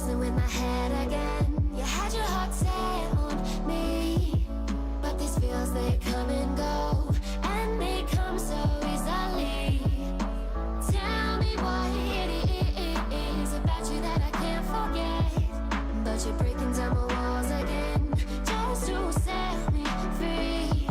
messing with my head again. You had your heart set on me, but these feels, they come and go, and they come so easily. Tell me what it is about you that I can't forget, but you're breaking down my walls again just to set me free.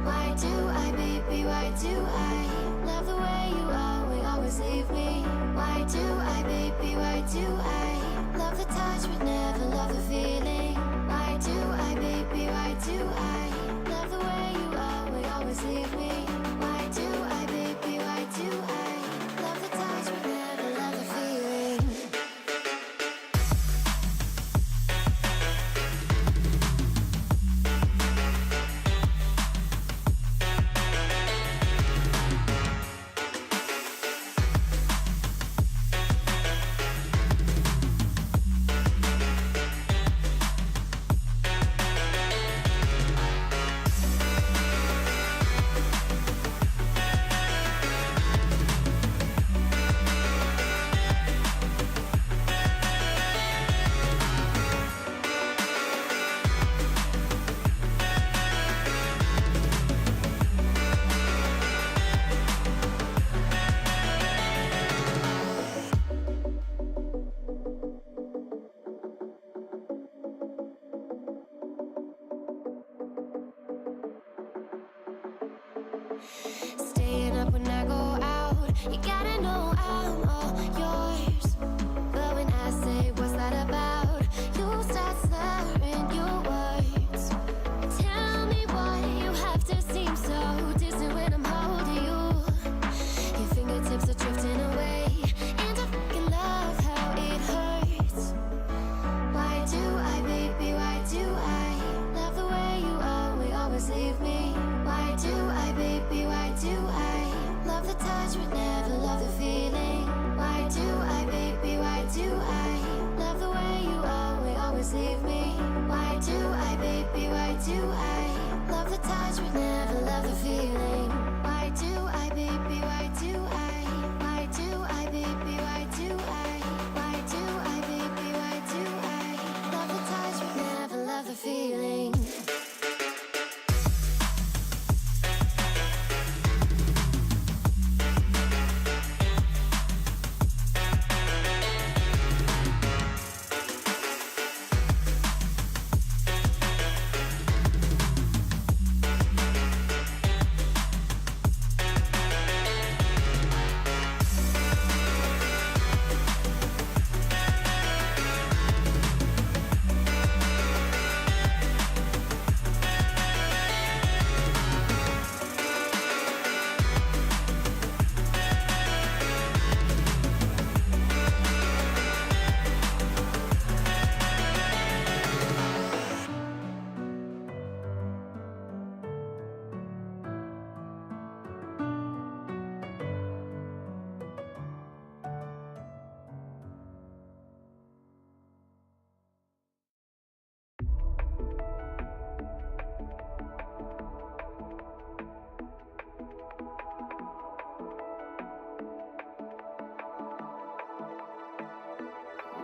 Why do I, baby, why do I love the way you always leave me? Why do I, baby, why do I love the touch but never love the feeling? Why do I, baby, why do I love the way you always leave me? Why do I, baby, why do I love the touch but never love the feeling? Staying up when I go out, you gotta know I'm all yours. But when I say what's that about, you start slurring your words. Tell me why you have to seem so distant when I'm holding you. Your fingertips are drifting away, and I fucking love how it hurts. Why do I, baby, why do I love the way you always leave me? Why do I, baby, why do I love the touch but never love the feeling? Why do I, baby, why do I love the way you always leave me? Why do I, baby, why do I love the touch but never love the feeling? Why do I, baby, why do I? Why do I, baby, why do I? Why do I, baby, why do I love the touch but never love the feeling?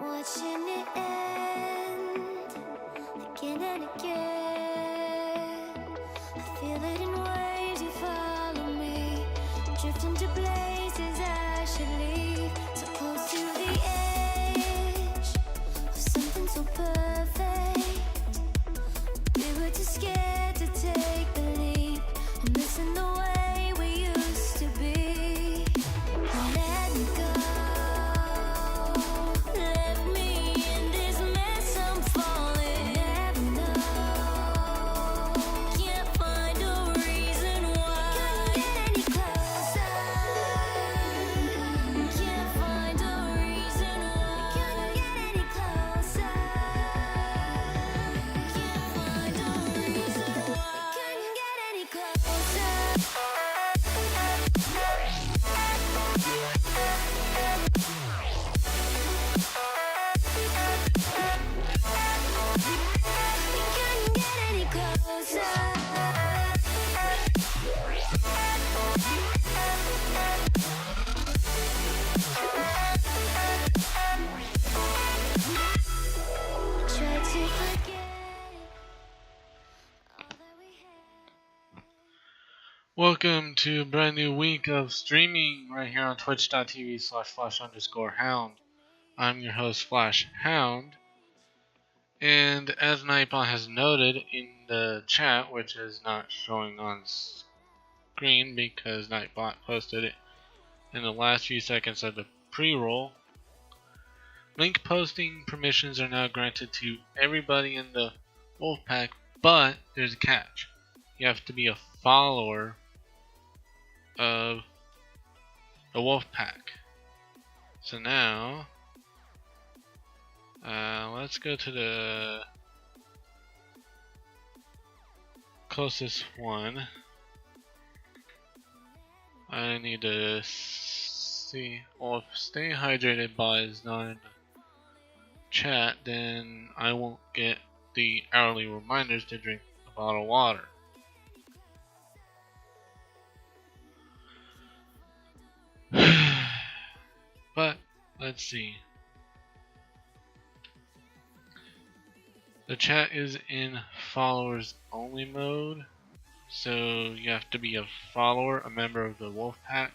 Watching it end again and again. I feel it in waves, you follow me, drifting to places I should leave. So close to the edge of something so perfect. We were too scared to take the leap. I'm missing the way we used to be. Let me go. Welcome to a brand new week of streaming right here on twitch.tv/flash_hound. I'm your host, Flash Hound. And as Nightbot has noted in the chat, which is not showing on screen because Nightbot posted it in the last few seconds of the pre-roll, link posting permissions are now granted to everybody in the Wolfpack, but there's a catch. You have to be a follower of the Wolfpack. So now, let's go to the closest one. I need to see. Well, if Stay Hydrated Bot is not in the chat, then I won't get the hourly reminders to drink a bottle of water. But let's see. The chat is in followers only mode, so you have to be a follower, a member of the Wolfpack,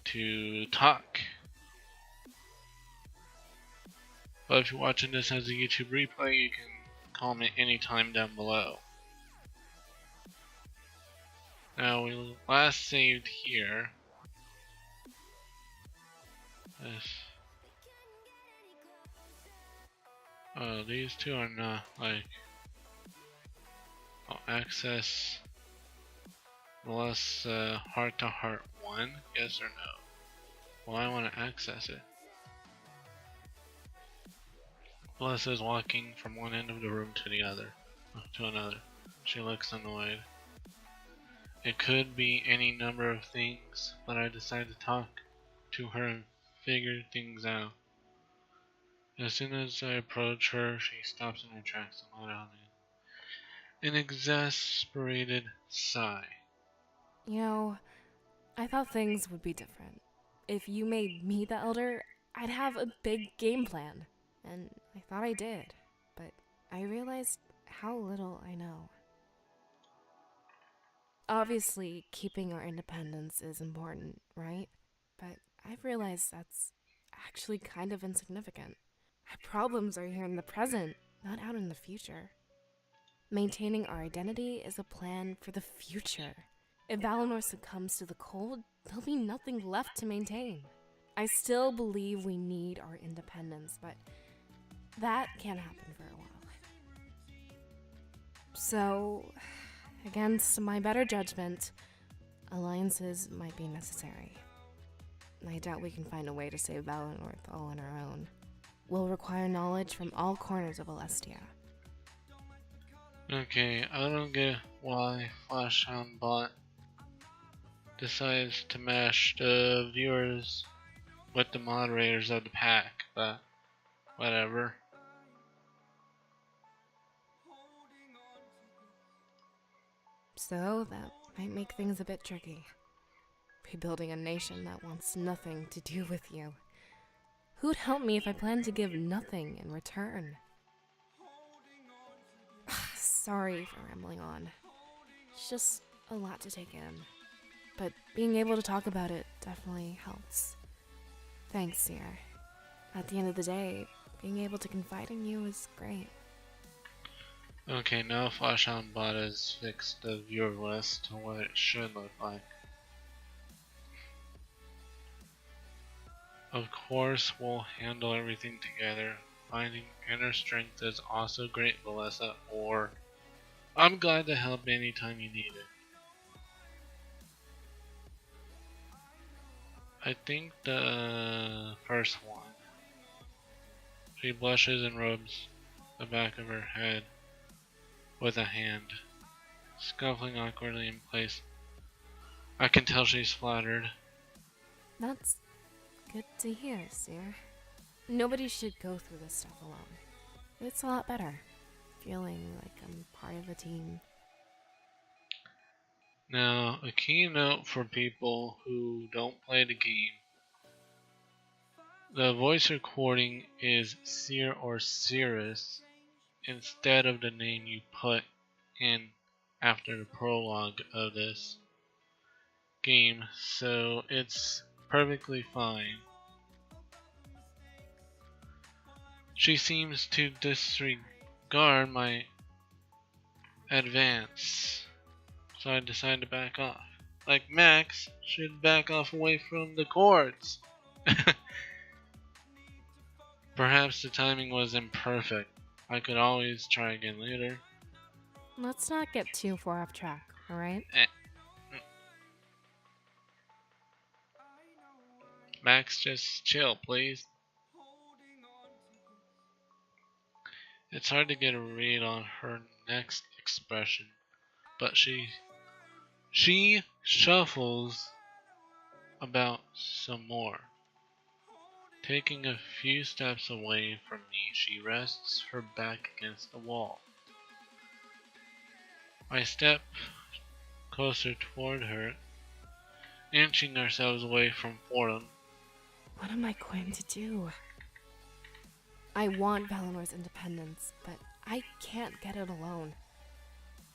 to talk. But if you're watching this as a YouTube replay, you can comment anytime down below. Now we last saved here. These two are not like. I'll access Melissa heart to heart 1, yes or no? Well, I want to access it. Melissa is walking from one end of the room to the other, to another. She looks annoyed. It could be any number of things, but I decided to talk to her and figure things out. As soon as I approach her, she stops in her tracks and let out an exasperated sigh. You know, I thought things would be different. If you made me the elder, I'd have a big game plan. And I thought I did, but I realized how little I know. Obviously, keeping our independence is important, right? But I've realized that's actually kind of insignificant. Our problems are here in the present, not out in the future. Maintaining our identity is a plan for the future. If Valinor succumbs to the cold, there'll be nothing left to maintain. I still believe we need our independence, but that can't happen for a while. So, against my better judgment, alliances might be necessary. I doubt we can find a way to save Valinor all on our own. We'll require knowledge from all corners of Alestia. Okay, I don't get why Flashhound Bot decides to mash the viewers with the moderators of the pack, but whatever. So that might make things a bit tricky. Rebuilding a nation that wants nothing to do with you. Who'd help me if I planned to give nothing in return? Sorry for rambling on. It's just a lot to take in. But being able to talk about it definitely helps. Thanks, Seer. At the end of the day, being able to confide in you is great. Okay, now Flashhound Bot has fixed the viewer list to what it should look like. Of course, we'll handle everything together. Finding inner strength is also great, Melissa, or I'm glad to help anytime you need it. I think the first one. She blushes and rubs the back of her head with a hand, scuffling awkwardly in place. I can tell she's flattered. That's good to hear, Seer. Nobody should go through this stuff alone. It's a lot better, feeling like I'm part of a team. Now, a key note for people who don't play the game. The voice recording is Seer or Cirrus instead of the name you put in after the prologue of this. game, so it's perfectly fine. She seems to disregard my advance, so I decide to back off. Like Max should back off away from the cords. Perhaps the timing was imperfect. I could always try again later. Let's not get too far off track, alright? Max, just chill, please. It's hard to get a read on her next expression, but she shuffles about some more. Taking a few steps away from me, she rests her back against the wall. I step closer toward her, inching ourselves away from Fordham. What am I going to do? I want Valinor's independence, but I can't get it alone.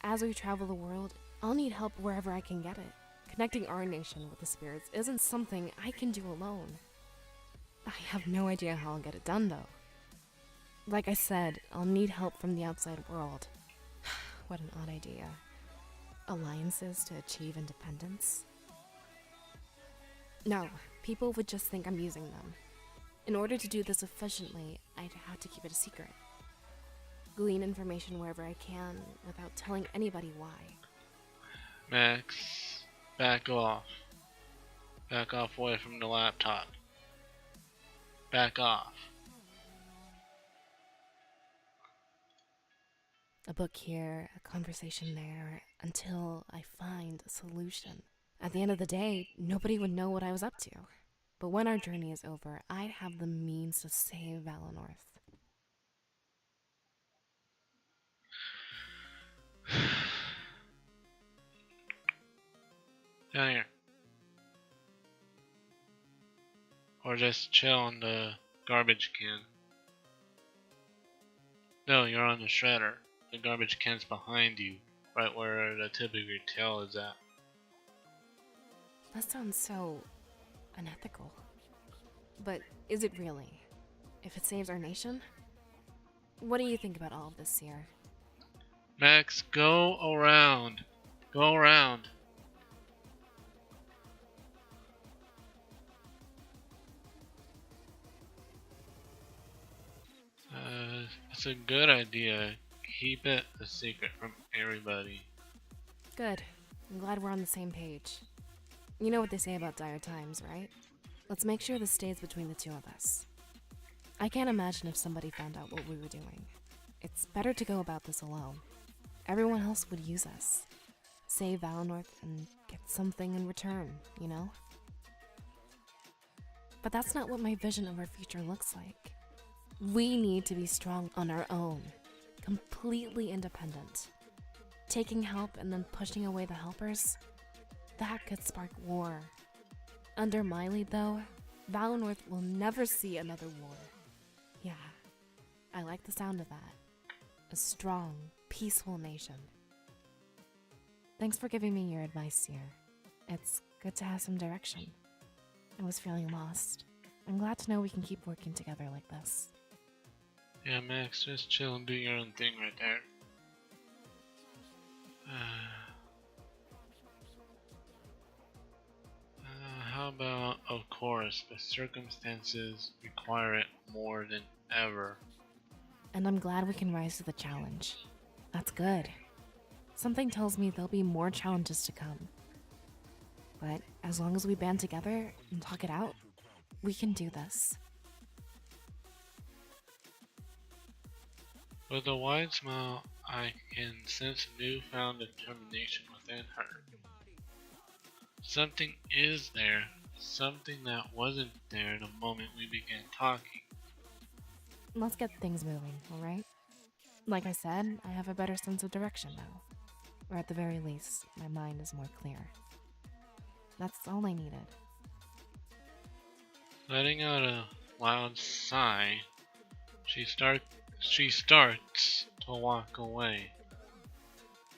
As we travel the world, I'll need help wherever I can get it. Connecting our nation with the spirits isn't something I can do alone. I have no idea how I'll get it done, though. Like I said, I'll need help from the outside world. What an odd idea. Alliances to achieve independence? No, people would just think I'm using them. In order to do this efficiently, I'd have to keep it a secret. Glean information wherever I can without telling anybody why. Max, back off. Back off away from the laptop. Back off. A book here, a conversation there, until I find a solution. At the end of the day, nobody would know what I was up to. But when our journey is over, I'd have the means to save Valinor. Down here. Or just chill on the garbage can. No, you're on the shredder. The garbage can's behind you, right where the tip of your tail is at. That sounds so unethical. But is it really? If it saves our nation? What do you think about all of this, Seer? Max, go around. Go around. It's a good idea. Keep it a secret from everybody. Good. I'm glad we're on the same page. You know what they say about dire times, right? Let's make sure this stays between the two of us. I can't imagine if somebody found out what we were doing. It's better to go about this alone. Everyone else would use us. Save Valinor and get something in return, you know? But that's not what my vision of our future looks like. We need to be strong on our own, completely independent. Taking help and then pushing away the helpers, that could spark war. Under my lead, though, Valinor will never see another war. Yeah, I like the sound of that. A strong, peaceful nation. Thanks for giving me your advice, Seer. It's good to have some direction. I was feeling lost. I'm glad to know we can keep working together like this. Yeah, Max, just chill and do your own thing right there. How about, of course, the circumstances require it more than ever. And I'm glad we can rise to the challenge. That's good. Something tells me there'll be more challenges to come. But as long as we band together and talk it out, we can do this. With a wide smile, I can sense newfound determination within her. Something is there, something that wasn't there the moment we began talking. Let's get things moving, alright? Like I said, I have a better sense of direction now. Or at the very least, my mind is more clear. That's all I needed. Letting out a loud sigh, she starts to walk away.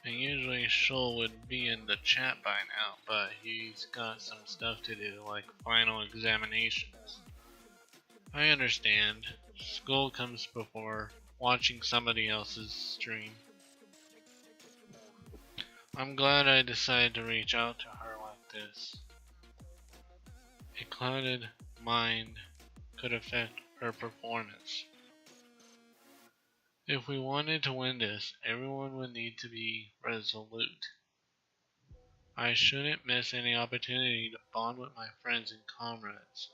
And usually Shul would be in the chat by now, but he's got some stuff to do, like final examinations. I understand. School comes before watching somebody else's stream. I'm glad I decided to reach out to her like this. A clouded mind could affect her performance. If we wanted to win this, everyone would need to be resolute. I shouldn't miss any opportunity to bond with my friends and comrades.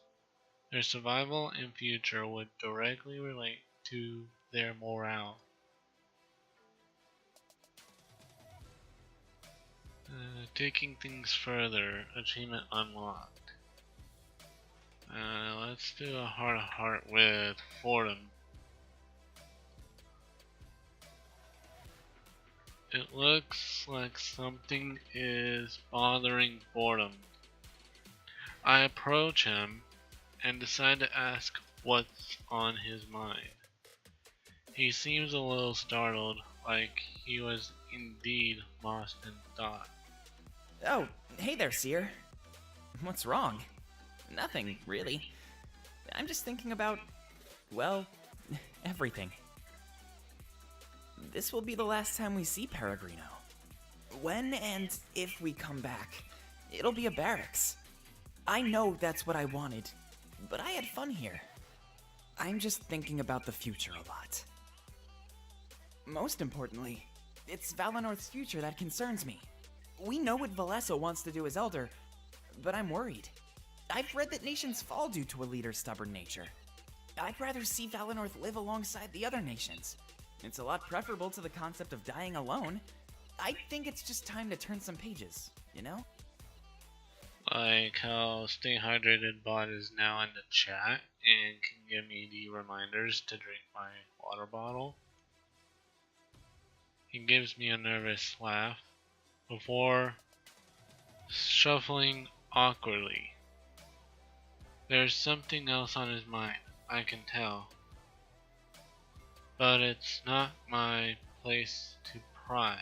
Their survival and future would directly relate to their morale. Taking things further, achievement unlocked. Let's do a heart to heart with Fordham. It looks like something is bothering Fordham. I approach him and decide to ask what's on his mind. He seems a little startled, like he was indeed lost in thought. Oh, hey there, Seer. What's wrong? Nothing, really. I'm just thinking about, well, everything. This will be the last time we see Peregrino. When and if we come back, it'll be a barracks. I know that's what I wanted, but I had fun here. I'm just thinking about the future a lot. Most importantly, it's Valenorth's future that concerns me. We know what Valesso wants to do as Elder, but I'm worried. I've read that nations fall due to a leader's stubborn nature. I'd rather see Valenorth live alongside the other nations. It's a lot preferable to the concept of dying alone. I think it's just time to turn some pages, you know? Like how Stay Hydrated bot is now in the chat and can give me the reminders to drink my water bottle. He gives me a nervous laugh before shuffling awkwardly. There's something else on his mind, I can tell. But it's not my place to pry.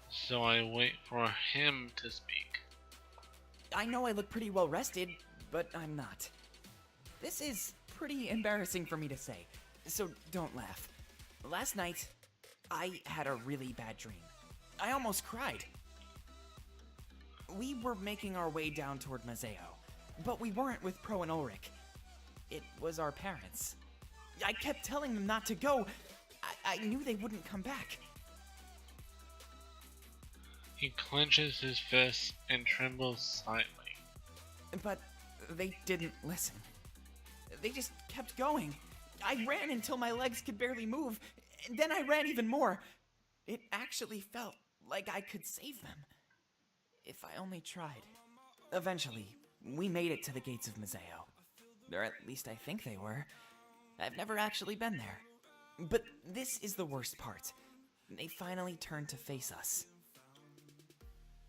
So I wait for him to speak. I know I look pretty well rested, but I'm not. This is pretty embarrassing for me to say, so don't laugh. Last night, I had a really bad dream. I almost cried. We were making our way down toward Mazeo, but we weren't with Pro and Ulrich. It was our parents. I kept telling them not to go. I knew they wouldn't come back. He clenches his fist and trembles slightly. But they didn't listen. They just kept going. I ran until my legs could barely move, and then I ran even more. It actually felt like I could save them. If I only tried. Eventually, we made it to the gates of Mazeo. Or at least I think they were. I've never actually been there. But this is the worst part. They finally turned to face us.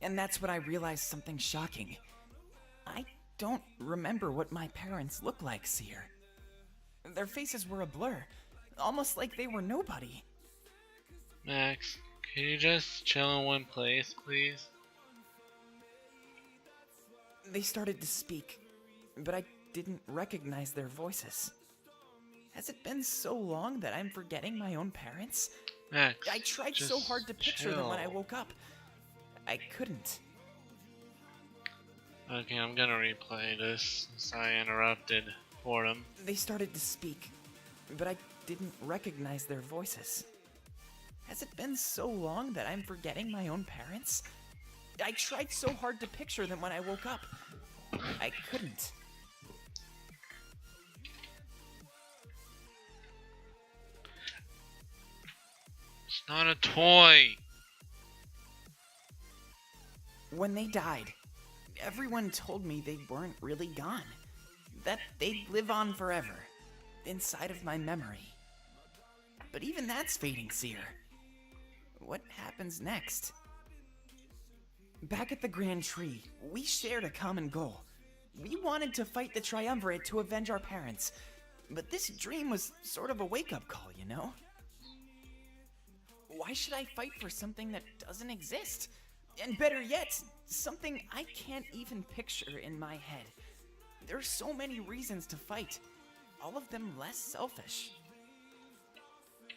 And that's when I realized something shocking. I don't remember what my parents looked like, Seer. Their faces were a blur, almost like they were nobody. Max, can you just chill in one place, please? They started to speak, but I didn't recognize their voices. Has it been so long that I'm forgetting my own parents? Max, I tried just so hard to picture them when I chill. woke up. I couldn't. Okay, I'm gonna replay this since I interrupted Fordham. They started to speak, but I didn't recognize their voices. Has it been so long that I'm forgetting my own parents? I tried so hard to picture them when I woke up. I couldn't. It's not a toy! When they died, everyone told me they weren't really gone. That they'd live on forever, inside of my memory. But even that's fading, Seer. What happens next? Back at the Grand Tree, we shared a common goal. We wanted to fight the Triumvirate to avenge our parents. But this dream was sort of a wake-up call, you know? Why should I fight for something that doesn't exist? And better yet, something I can't even picture in my head. There are so many reasons to fight, all of them less selfish.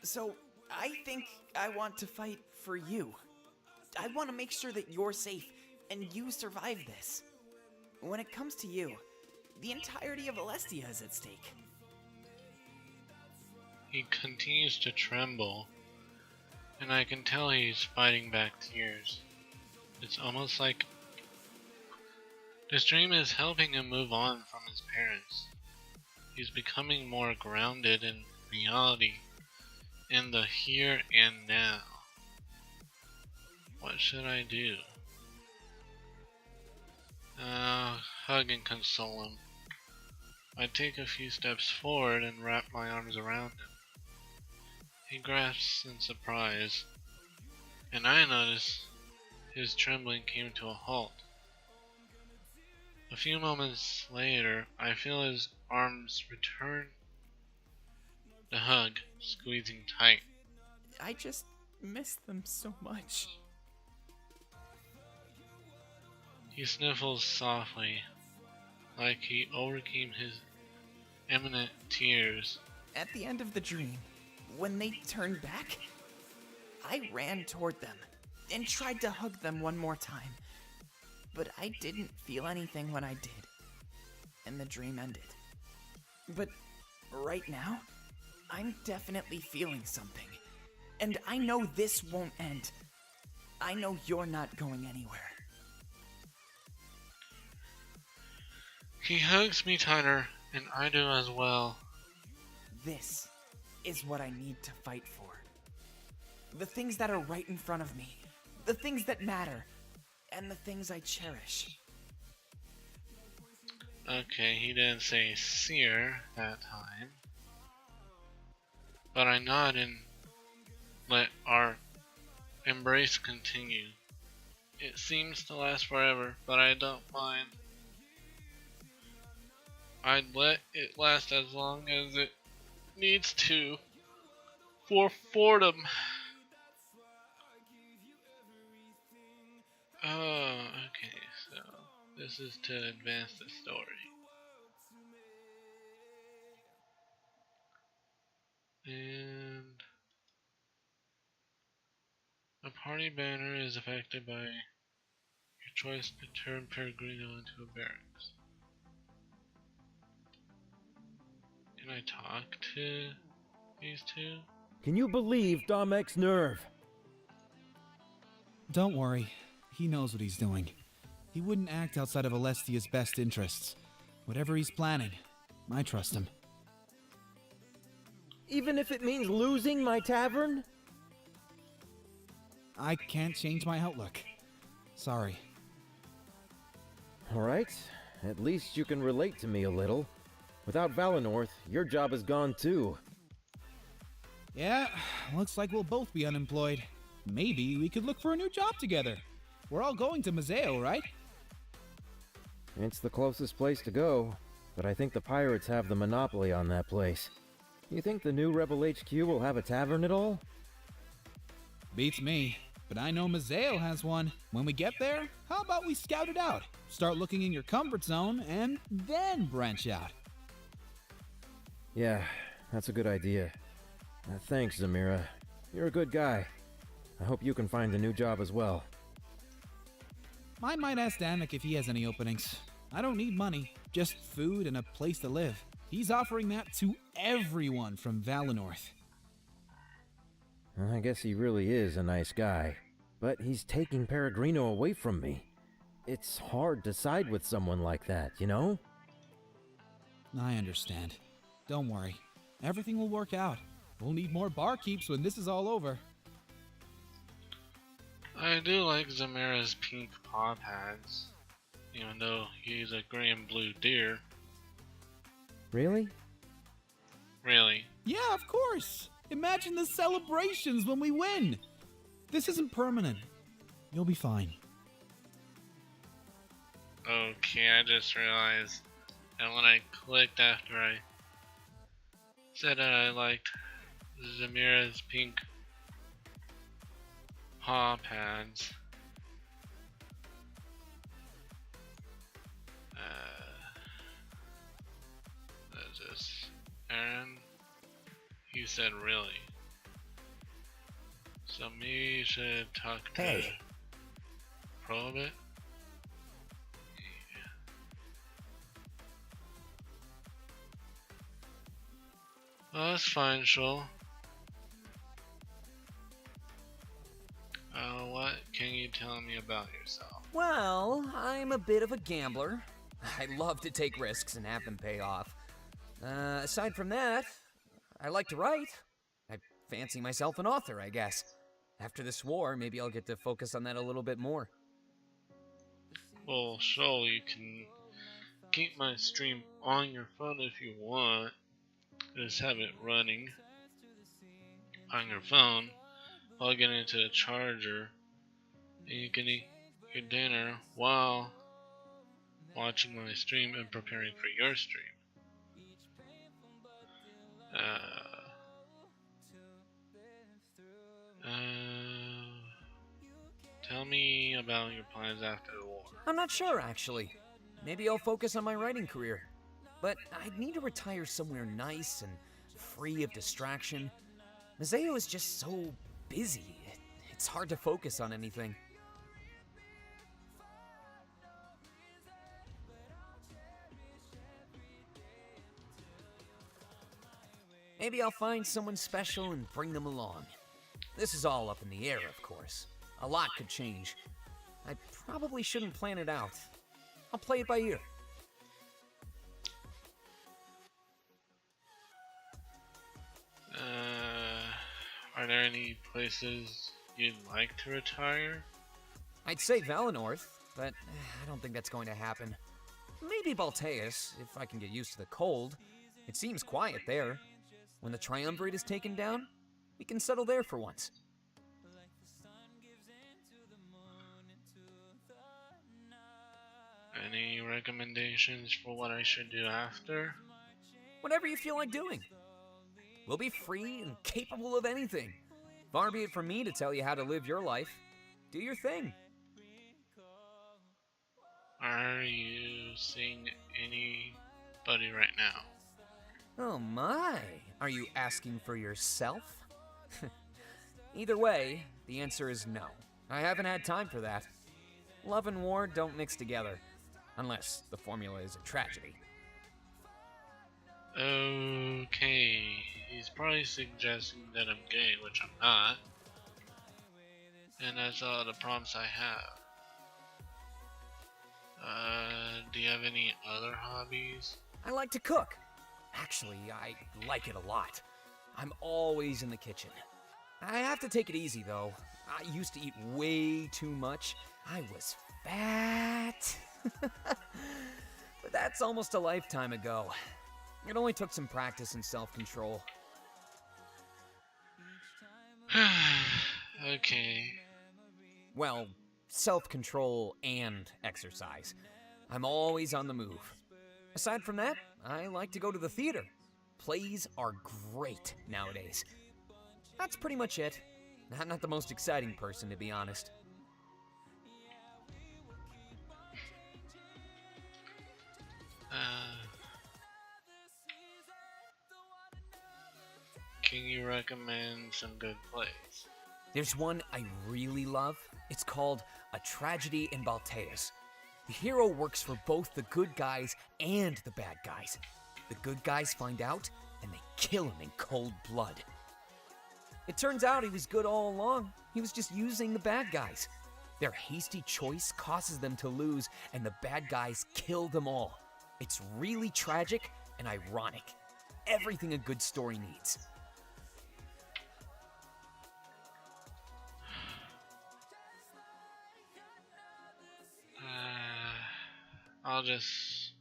So, I think I want to fight for you. I want to make sure that you're safe and you survive this. When it comes to you, the entirety of Alestia is at stake. He continues to tremble, and I can tell he's fighting back tears. It's almost like this dream is helping him move on from his parents. He's becoming more grounded in reality, in the here and now. What should I do? Hug and console him. I take a few steps forward and wrap my arms around him. He grasps in surprise, and I notice his trembling came to a halt. A few moments later, I feel his arms return the hug, squeezing tight. I just miss them so much. He sniffles softly, like he overcame his imminent tears. At the end of the dream, when they turned back, I ran toward them and tried to hug them one more time. But I didn't feel anything when I did, and the dream ended. But right now, I'm definitely feeling something, and I know this won't end. I know you're not going anywhere. He hugs me tighter, and I do as well. This is what I need to fight for. The things that are right in front of me, the things that matter, and the things I cherish. Okay, he didn't say seer that time. But I nod and let our embrace continue. It seems to last forever, but I don't mind. I'd let it last as long as it needs to. For Fordham. Oh, okay, so this is to advance the story. And a party banner is affected by your choice to turn Peregrino into a barracks. Can I talk to these two? Can you believe Domek's nerve? Don't worry. He knows what he's doing. He wouldn't act outside of Alestia's best interests. Whatever he's planning, I trust him. Even if it means losing my tavern? I can't change my outlook. Sorry. Alright, at least you can relate to me a little. Without Valenorth, your job is gone too. Yeah, looks like we'll both be unemployed. Maybe we could look for a new job together. We're all going to Museo, right? It's the closest place to go, but I think the pirates have the monopoly on that place. You think the new Rebel HQ will have a tavern at all? Beats me, but I know Museo has one. When we get there, how about we scout it out? Start looking in your comfort zone, and then branch out. Yeah, that's a good idea. Thanks, Zamira. You're a good guy. I hope you can find a new job as well. I might ask Danik if he has any openings. I don't need money, just food and a place to live. He's offering that to everyone from Valenorth. I guess he really is a nice guy. But he's taking Peregrino away from me. It's hard to side with someone like that, you know? I understand. Don't worry. Everything will work out. We'll need more barkeeps when this is all over. I do like Zamira's pink paw pads, even though he's a gray and blue deer. Really? Really. Yeah, of course! Imagine the celebrations when we win! This isn't permanent. You'll be fine. Okay, I just realized that when I clicked after I said that I liked Zamira's pink paw pads. What is this? Aaron? He said really. So maybe you should talk to Hey. Pro a bit? Well, that's fine, Shul. What can you tell me about yourself? Well, I'm a bit of a gambler. I love to take risks and have them pay off. Aside from that, I like to write. I fancy myself an author, I guess. After this war, maybe I'll get to focus on that a little bit more. Well, Shul, you can keep my stream on your phone if you want. Just have it running on your phone, plug it into the charger, and you can eat your dinner while watching my stream and preparing for your stream. Tell me about your plans after the war. I'm not sure, actually. Maybe I'll focus on my writing career. But I'd need to retire somewhere nice and free of distraction. Museo is just so busy. It's hard to focus on anything. Maybe I'll find someone special and bring them along. This is all up in the air, of course. A lot could change. I probably shouldn't plan it out. I'll play it by ear. Are there any places you'd like to retire? I'd say Valinor, but I don't think that's going to happen. Maybe Balteus, if I can get used to the cold. It seems quiet there. When the Triumvirate is taken down, we can settle there for once. Any recommendations for what I should do after? Whatever you feel like doing. We'll be free and capable of anything. Far be it from me to tell you how to live your life. Do your thing. Are you seeing anybody right now? Oh my, are you asking for yourself? Either way, the answer is no. I haven't had time for that. Love and war don't mix together, unless the formula is a tragedy. Okay, he's probably suggesting that I'm gay, which I'm not. And that's all the prompts I have. Do you have any other hobbies? I like to cook. Actually, I like it a lot. I'm always in the kitchen. I have to take it easy, though. I used to eat way too much. I was fat. But that's almost a lifetime ago. It only took some practice and self-control. Okay. Well, self-control and exercise. I'm always on the move. Aside from that, I like to go to the theater. Plays are great nowadays. That's pretty much it. I'm not the most exciting person, to be honest. Can you recommend some good plays? There's one I really love. It's called A Tragedy in Balteus. The hero works for both the good guys and the bad guys. The good guys find out, and they kill him in cold blood. It turns out he was good all along. He was just using the bad guys. Their hasty choice causes them to lose, and the bad guys kill them all. It's really tragic and ironic. Everything a good story needs. I'll just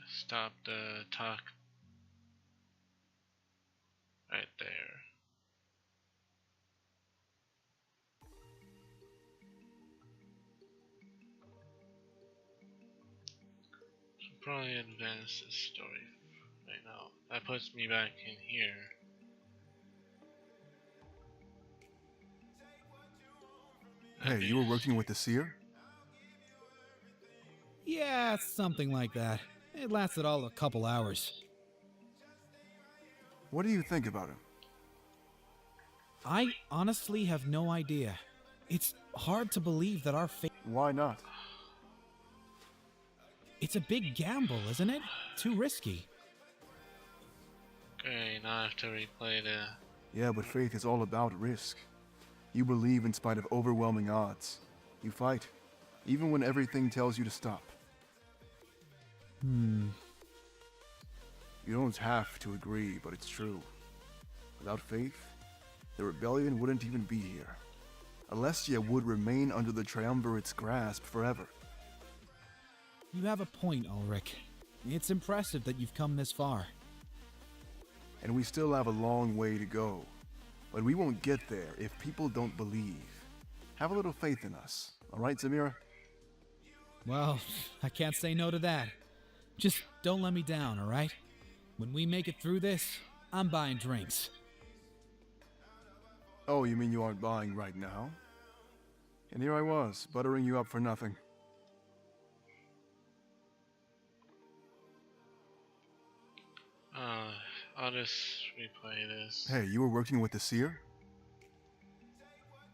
stop the talk right there. Should probably advance this story right now. that puts me back in here. Hey, you were working with the seer? Yeah, something like that. It lasted all a couple hours. What do you think about him? I honestly have no idea. It's hard to believe that our fate. Why not? It's a big gamble, isn't it? Too risky. Okay, now I have to replay the. Yeah, but faith is all about risk. You believe in spite of overwhelming odds. You fight, even when everything tells you to stop. You don't have to agree, but it's true. Without faith, the rebellion wouldn't even be here. Alessia would remain under the Triumvirate's grasp forever. You have a point, Ulrich. It's impressive that you've come this far. And we still have a long way to go. But we won't get there if people don't believe. Have a little faith in us, alright, Zamira? Well, I can't say no to that. Just don't let me down, alright? When we make it through this, I'm buying drinks. Oh, you mean you aren't buying right now? And here I was, buttering you up for nothing. I'll just replay this. Hey, you were working with the seer?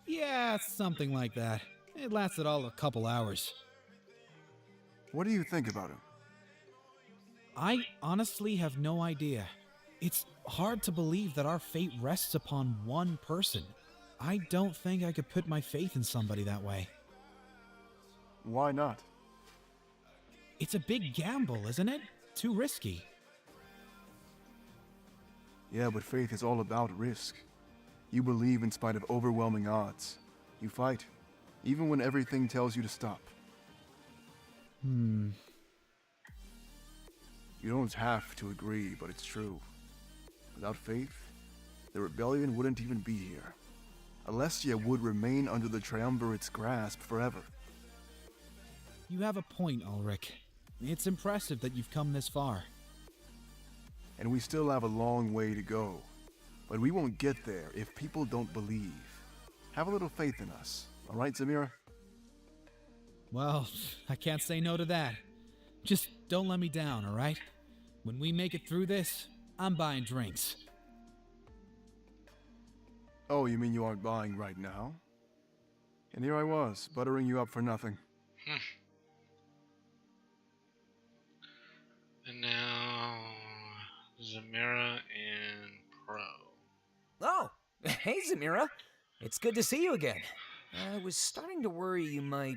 Yeah, something like that. It lasted all a couple hours. What do you think about him? I honestly have no idea. It's hard to believe that our fate rests upon one person. I don't think I could put my faith in somebody that way. Why not? It's a big gamble, isn't it? Too risky. Yeah, but faith is all about risk. You believe in spite of overwhelming odds. You fight, even when everything tells you to stop. You don't have to agree, but it's true. Without faith, the rebellion wouldn't even be here. Alessia would remain under the Triumvirate's grasp forever. You have a point, Ulrich. It's impressive that you've come this far. And we still have a long way to go. But we won't get there if people don't believe. Have a little faith in us, alright, Zamira? Well, I can't say no to that. Just don't let me down, alright? When we make it through this, I'm buying drinks. Oh, you mean you aren't buying right now? And here I was, buttering you up for nothing. And now Zamira and Pro. Oh, hey Zamira. It's good to see you again. I was starting to worry you might...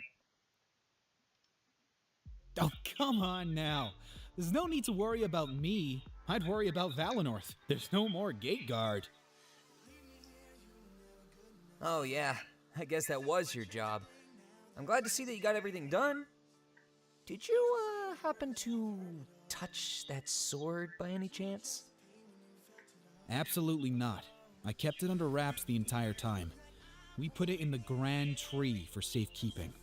Oh, come on now. There's no need to worry about me. I'd worry about Valenorth. There's no more gate guard. Oh yeah, I guess that was your job. I'm glad to see that you got everything done. Did you, happen to touch that sword by any chance? Absolutely not. I kept it under wraps the entire time. We put it in the Grand Tree for safekeeping.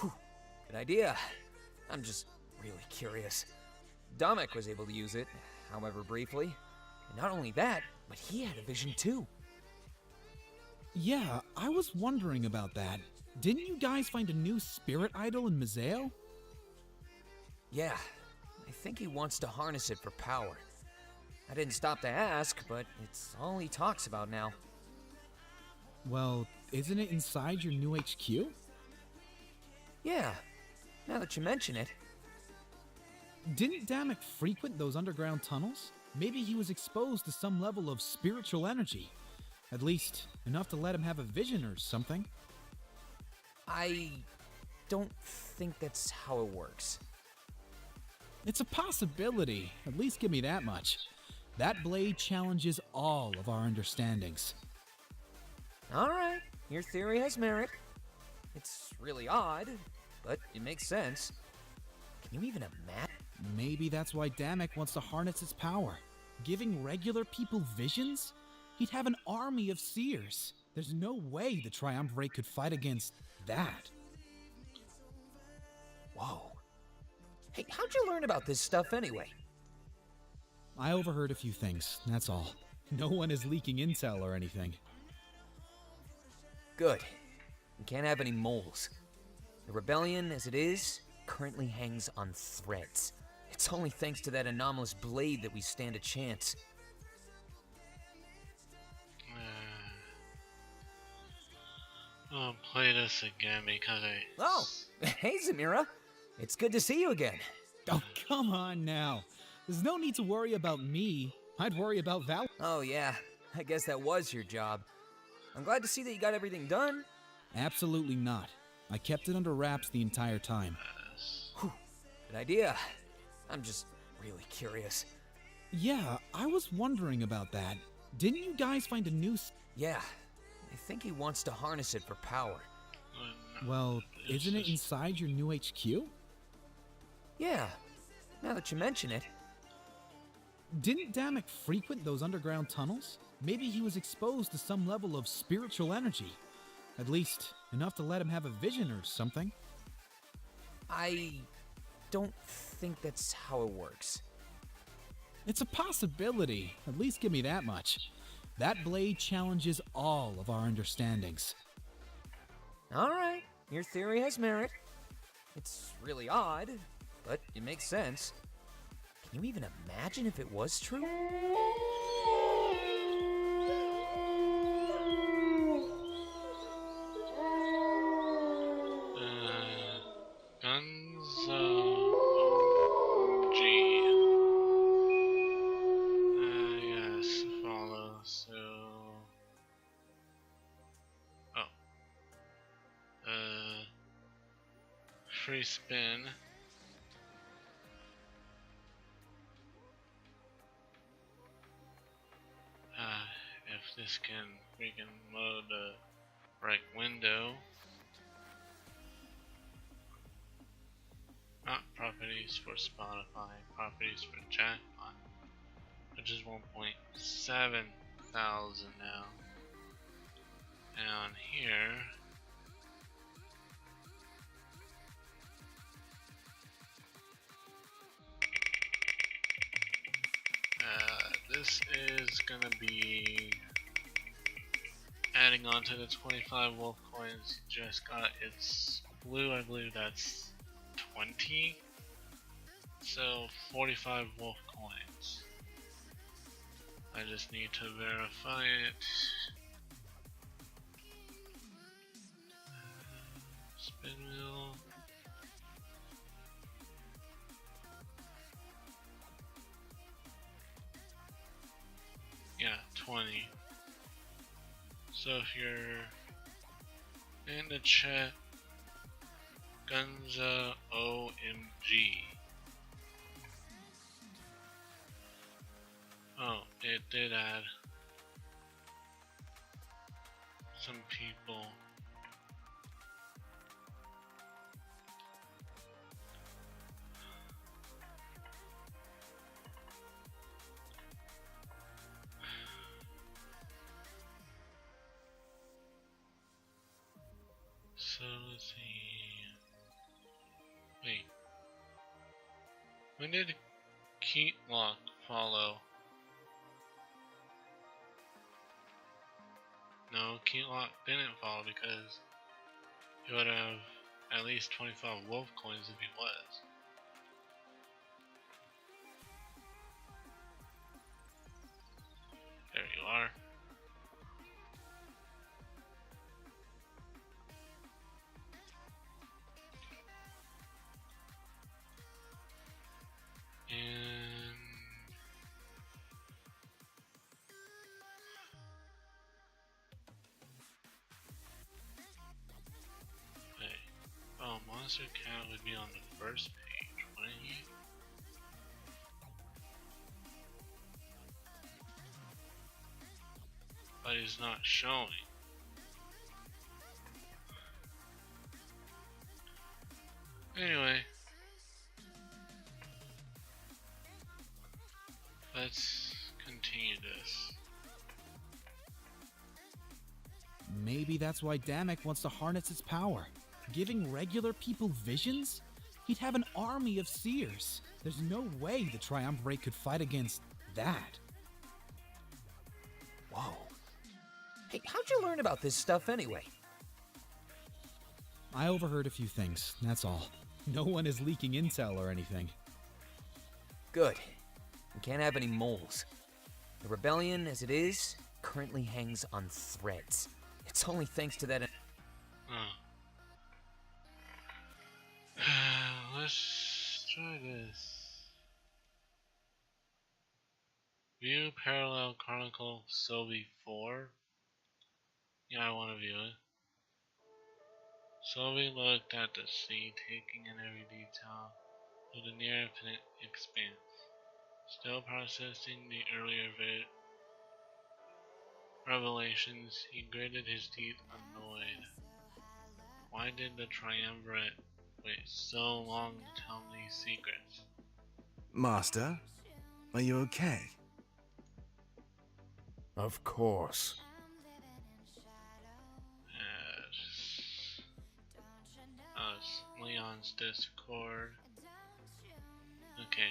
Whew, good idea. I'm just really curious. Domek was able to use it, however briefly. And not only that, but he had a vision too. Yeah, I was wondering about that. Didn't you guys find a new spirit idol in Mazeo? Yeah, I think he wants to harness it for power. I didn't stop to ask, but it's all he talks about now. Well, isn't it inside your new HQ? Yeah, now that you mention it. Didn't Damek frequent those underground tunnels? Maybe he was exposed to some level of spiritual energy. At least, enough to let him have a vision or something. I don't think that's how it works. It's a possibility. At least give me that much. That blade challenges all of our understandings. Alright, your theory has merit. It's really odd, but it makes sense. Can you even imagine? Maybe that's why Damek wants to harness its power. Giving regular people visions? He'd have an army of seers. There's no way the Triumvirate could fight against that. Whoa. Hey, how'd you learn about this stuff anyway? I overheard a few things, that's all. No one is leaking intel or anything. Good. We can't have any moles. The rebellion, as it is, currently hangs on threads. It's only thanks to that anomalous blade that we stand a chance. I'll play this again because I... Oh, hey Zamira. It's good to see you again. Oh, come on now. There's no need to worry about me. I'd worry about Val. Oh yeah, I guess that was your job. I'm glad to see that you got everything done. Absolutely not. I kept it under wraps the entire time. Whew, good idea. I'm just really curious. Yeah, I was wondering about that. Didn't you guys find a new... Yeah, I think he wants to harness it for power. Well, isn't it inside your new HQ? Yeah, now that you mention it. Didn't Damek frequent those underground tunnels? Maybe he was exposed to some level of spiritual energy. At least, enough to let him have a vision or something. I don't think that's how it works. It's a possibility. At least give me that much. That blade challenges all of our understandings. Alright, your theory has merit. It's really odd, but it makes sense. Can you even imagine if it was true? Guns G. Yes, follow. So, free spin. If this can freaking load the right window. Not properties for Spotify, properties for Jackpot, which is 1.7 thousand now. And on here, this is gonna be adding on to the 25 wolf coins. Just got its blue, I believe that's 20, so 45 wolf coins. I just need to verify it. Spin wheel. Yeah, 20. So if you're in the chat, Gunza OMG. Oh, it did add some people. So let's see. Wait. When did Keatlock follow? No, Keatlock didn't follow because he would have at least 25 wolf coins if he was. There you are. And wait. Oh, Monster Cat would be on the first page, wouldn't he? But he's not showing. Anyway. Let's continue this. Maybe that's why Damek wants to harness its power. Giving regular people visions? He'd have an army of seers. There's no way the Triumvirate could fight against that? Whoa. Hey, how'd you learn about this stuff anyway? I overheard a few things, that's all. No one is leaking intel or anything. Good. We can't have any moles. The rebellion, as it is, currently hangs on threads. It's only thanks to that. Let's try this. View Parallel Chronicle Sobi 4. Yeah, I want to view it. Sobi looked at the sea, taking in every detail of the near infinite expanse. Still processing the earlier revelations, he gritted his teeth, annoyed. Why did the Triumvirate wait so long to tell me these secrets? Master, are you okay? Of course. Yes. Leon's Discord. Okay.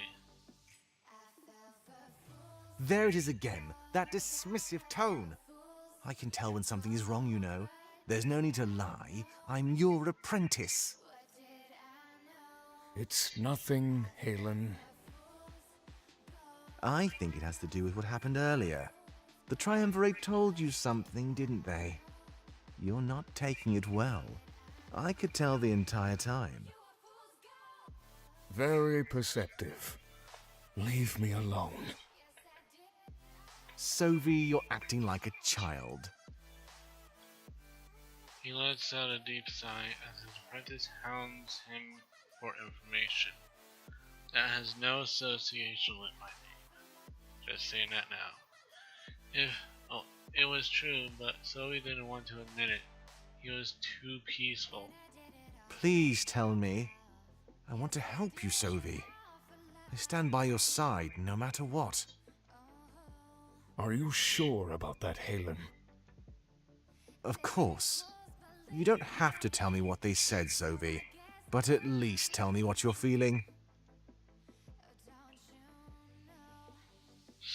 There it is again, that dismissive tone. I can tell when something is wrong, you know. There's no need to lie. I'm your apprentice. It's nothing, Halen. I think it has to do with what happened earlier. The Triumvirate told you something, didn't they? You're not taking it well. I could tell the entire time. Very perceptive. Leave me alone. Sovi, you're acting like a child. He lets out a deep sigh as his apprentice hounds him for information that has no association with my name. Just saying that now. It was true, but Zoe didn't want to admit it. He was too peaceful. Please tell me. I want to help you, Sovi. I stand by your side no matter what. Are you sure about that, Halen? Of course. You don't have to tell me what they said, Zovi, but at least tell me what you're feeling.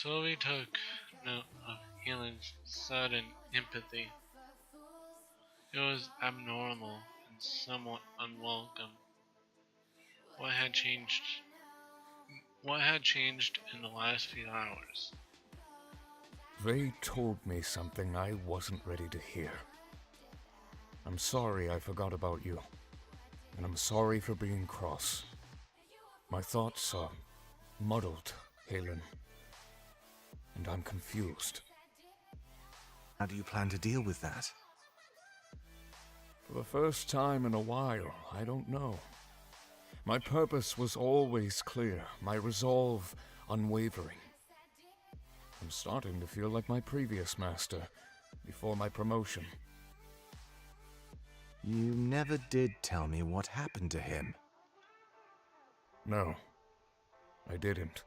Zoe took note of Helen's sudden empathy. It was abnormal and somewhat unwelcome. What had changed in the last few hours? They told me something I wasn't ready to hear. I'm sorry I forgot about you, and I'm sorry for being cross. My thoughts are muddled, Halen, and I'm confused. How do you plan to deal with that? For the first time in a while, I don't know. My purpose was always clear, my resolve unwavering. I'm starting to feel like my previous master, before my promotion. You never did tell me what happened to him. No, I didn't.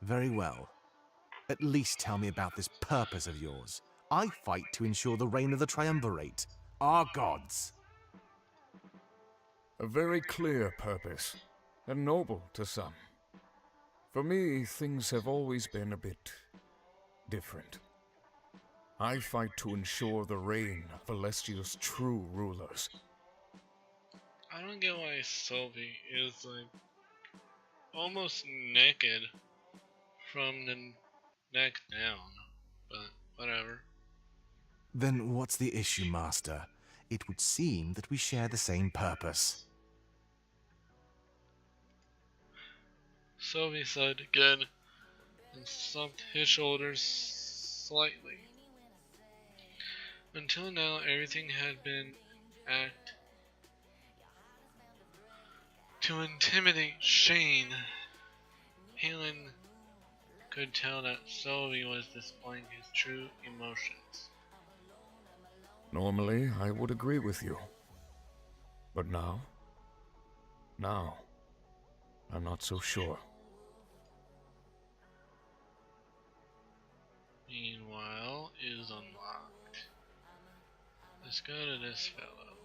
Very well. At least tell me about this purpose of yours. I fight to ensure the reign of the Triumvirate, our gods. A very clear purpose, and noble to some. For me, things have always been a bit different. I fight to ensure the reign of Celestia's true rulers. I don't get why Sylvie is like almost naked from the neck down, but whatever. Then what's the issue, Master? It would seem that we share the same purpose. Sylvie sighed again and slumped his shoulders slightly. Until now, everything had been an act to intimidate Shane. Halen could tell that Sylvie was displaying his true emotions. Normally, I would agree with you. But now, I'm not so sure. Meanwhile, is unlocked. Let's go to this fellow.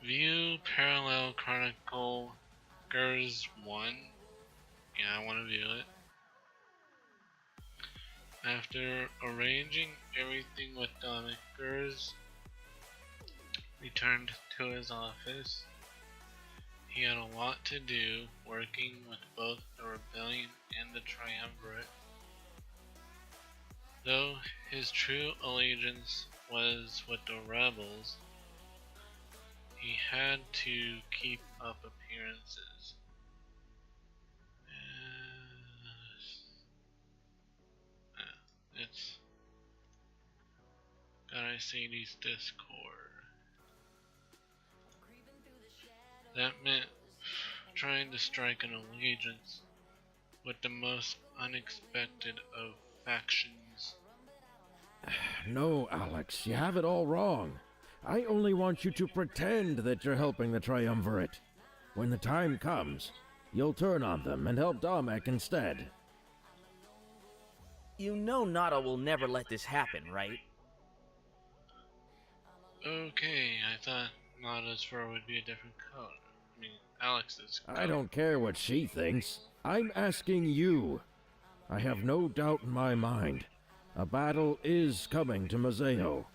View Parallel Chronicle Gers 1. Yeah, I want to view it. After arranging everything with Dominic, Gers returned to his office. He had a lot to do, working with both the rebellion and the triumvirate. Though his true allegiance was with the rebels, he had to keep up appearances. It's gotta say these Discord. That meant trying to strike an allegiance with the most unexpected of factions. No, Alex, you have it all wrong. I only want you to pretend that you're helping the Triumvirate. When the time comes, you'll turn on them and help Domek instead. You know Nada will never let this happen, right? Okay, I thought Nada's fur would be a different color. I mean, Alex's color. I don't care what she thinks. I'm asking you. I have no doubt in my mind. A battle is coming to Mazeo.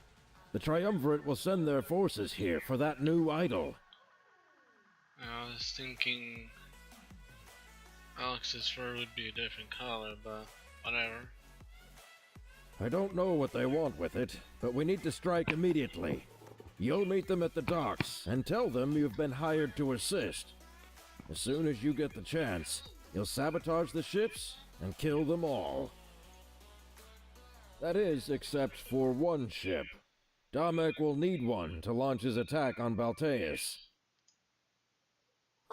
The Triumvirate will send their forces here for that new idol. I was thinking Alex's fur would be a different color, but whatever. I don't know what they want with it, but we need to strike immediately. You'll meet them at the docks and tell them you've been hired to assist. As soon as you get the chance, you'll sabotage the ships and kill them all. That is, except for one ship. Domek will need one to launch his attack on Balteus.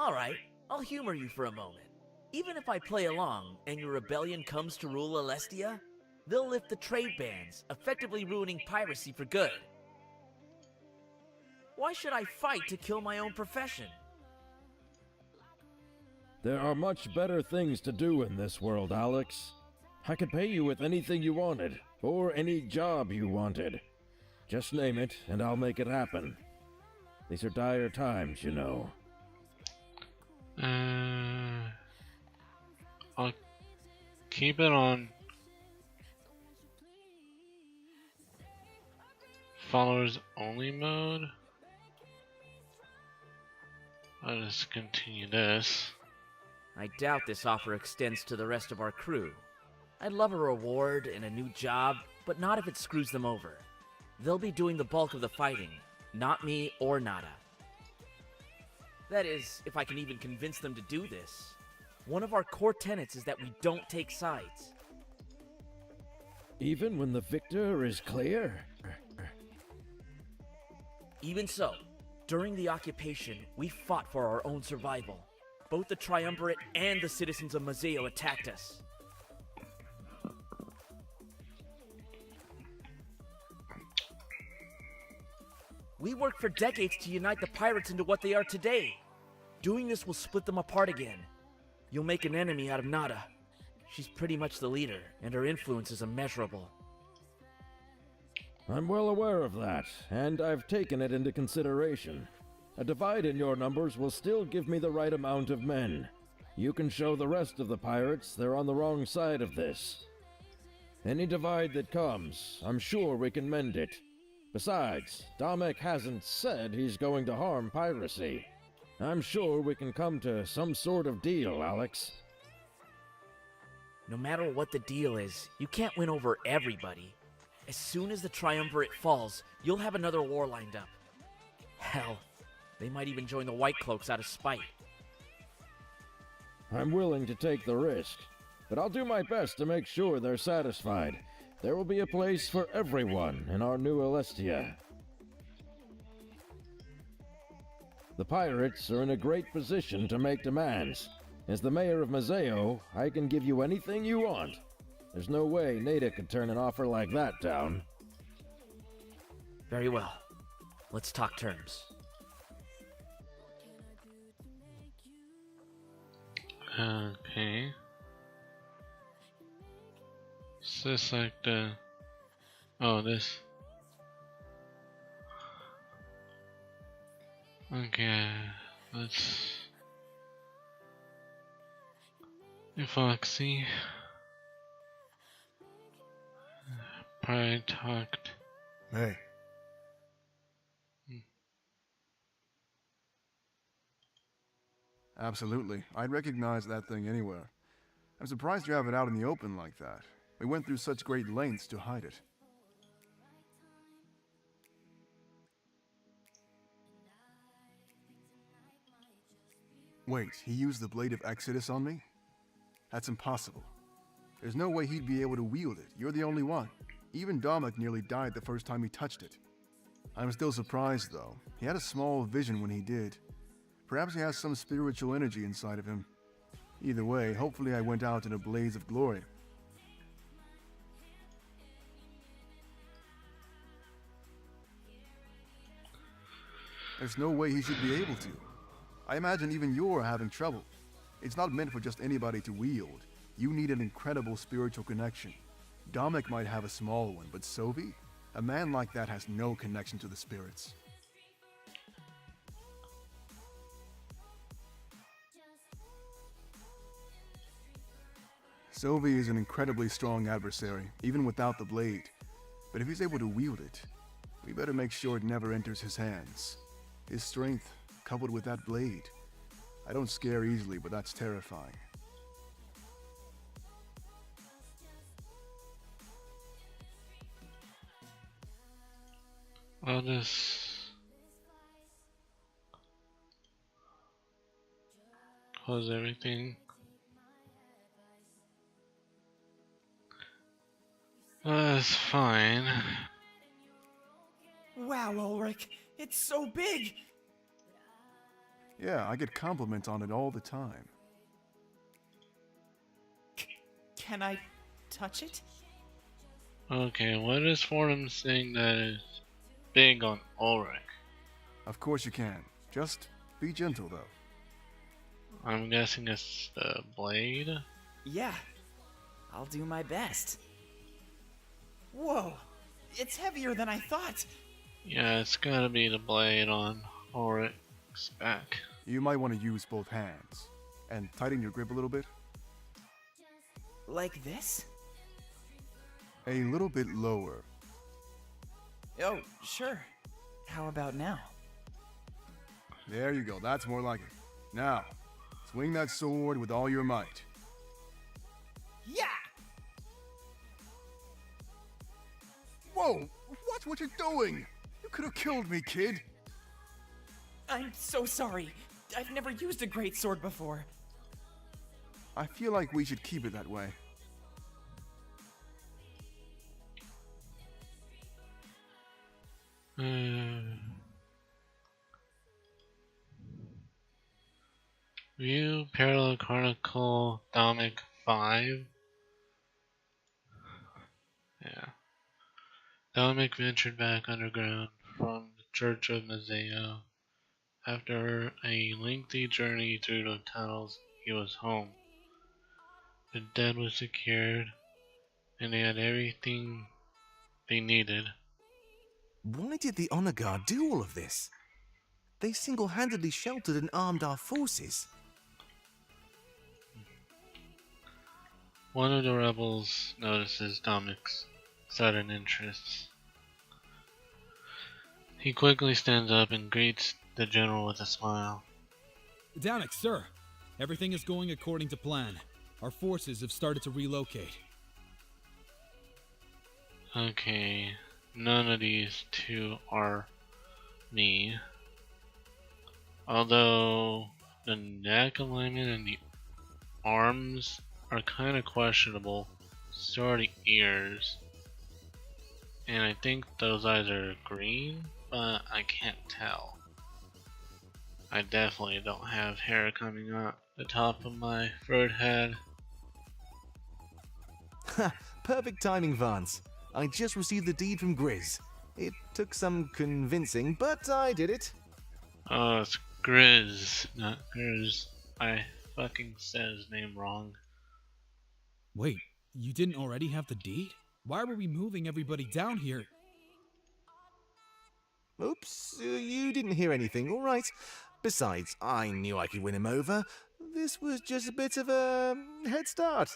Alright, I'll humor you for a moment. Even if I play along and your rebellion comes to rule Alestia, they'll lift the trade bans, effectively ruining piracy for good. Why should I fight to kill my own profession? There are much better things to do in this world, Alex. I could pay you with anything you wanted, or any job you wanted. Just name it, and I'll make it happen. These are dire times, you know. I'll keep it on followers only mode. I'll just continue this. I doubt this offer extends to the rest of our crew. I'd love a reward and a new job, but not if it screws them over. They'll be doing the bulk of the fighting, not me or Nada. That is, if I can even convince them to do this. One of our core tenets is that we don't take sides. Even when the victor is clear? Even so, during the occupation, we fought for our own survival. Both the Triumvirate and the citizens of Mazeo attacked us. We worked for decades to unite the pirates into what they are today. Doing this will split them apart again. You'll make an enemy out of Nada. She's pretty much the leader, and her influence is immeasurable. I'm well aware of that, and I've taken it into consideration. A divide in your numbers will still give me the right amount of men. You can show the rest of the pirates they're on the wrong side of this. Any divide that comes, I'm sure we can mend it. Besides, Domek hasn't said he's going to harm piracy. I'm sure we can come to some sort of deal, Alex. No matter what the deal is, you can't win over everybody. As soon as the Triumvirate falls, you'll have another war lined up. Hell, they might even join the White Cloaks out of spite. I'm willing to take the risk, but I'll do my best to make sure they're satisfied. There will be a place for everyone in our new Alestia. The pirates are in a great position to make demands. As the mayor of Mazeo, I can give you anything you want. There's no way Nada could turn an offer like that down. Very well. Let's talk terms. Okay. Is this like the... Oh, this... Okay, let's... Foxy. Probably talked. Hey, absolutely. I'd recognize that thing anywhere. I'm surprised you have it out in the open like that. We went through such great lengths to hide it. Wait, he used the Blade of Exodus on me? That's impossible. There's no way he'd be able to wield it. You're the only one. Even Dominic nearly died the first time he touched it. I'm still surprised, though. He had a small vision when he did. Perhaps he has some spiritual energy inside of him. Either way, hopefully I went out in a blaze of glory. There's no way he should be able to. I imagine even you're having trouble. It's not meant for just anybody to wield. You need an incredible spiritual connection. Dominic might have a small one, but Sovi? A man like that has no connection to the spirits. Sovi is an incredibly strong adversary, even without the blade. But if he's able to wield it, we better make sure it never enters his hands. His strength, coupled with that blade. I don't scare easily, but that's terrifying. I'll just close everything. That's fine. Wow, Ulrich, it's so big! Yeah, I get compliments on it all the time. Can I touch it? Okay, what is Fordham saying that is big on Ulrich? Of course you can. Just be gentle, though. I'm guessing it's the blade? Yeah, I'll do my best. Whoa, it's heavier than I thought. Yeah, it's gotta be the blade on Ulrich's back. You might want to use both hands. And tighten your grip a little bit. Like this? A little bit lower. Oh, sure. How about now? There you go, that's more like it. Now, swing that sword with all your might. Yeah! Whoa! Watch what you're doing! You could have killed me, kid! I'm so sorry. I've never used a great sword before. I feel like we should keep it that way. View Parallel Chronicle Dominic 5. Yeah. Dominic ventured back underground from the Church of Mazeo. After a lengthy journey through the tunnels, he was home. The dead was secured, and they had everything they needed. Why did the Honor Guard do all of this? They single-handedly sheltered and armed our forces. One of the rebels notices Dominic's sudden interest. He quickly stands up and greets the general with a smile. Downick, sir. Everything is going according to plan. Our forces have started to relocate. Okay, none of these two are me. Although the neck alignment and the arms are kind of questionable. So are the ears. And I think those eyes are green, but I can't tell. I definitely don't have hair coming up the top of my forehead. Ha! Perfect timing, Vance. I just received the deed from Grizz. It took some convincing, but I did it. Oh, it's Grizz, not Grizz. I fucking said his name wrong. Wait, you didn't already have the deed? Why were we moving everybody down here? Oops, you didn't hear anything, all right. Besides, I knew I could win him over. This was just a bit of a head start.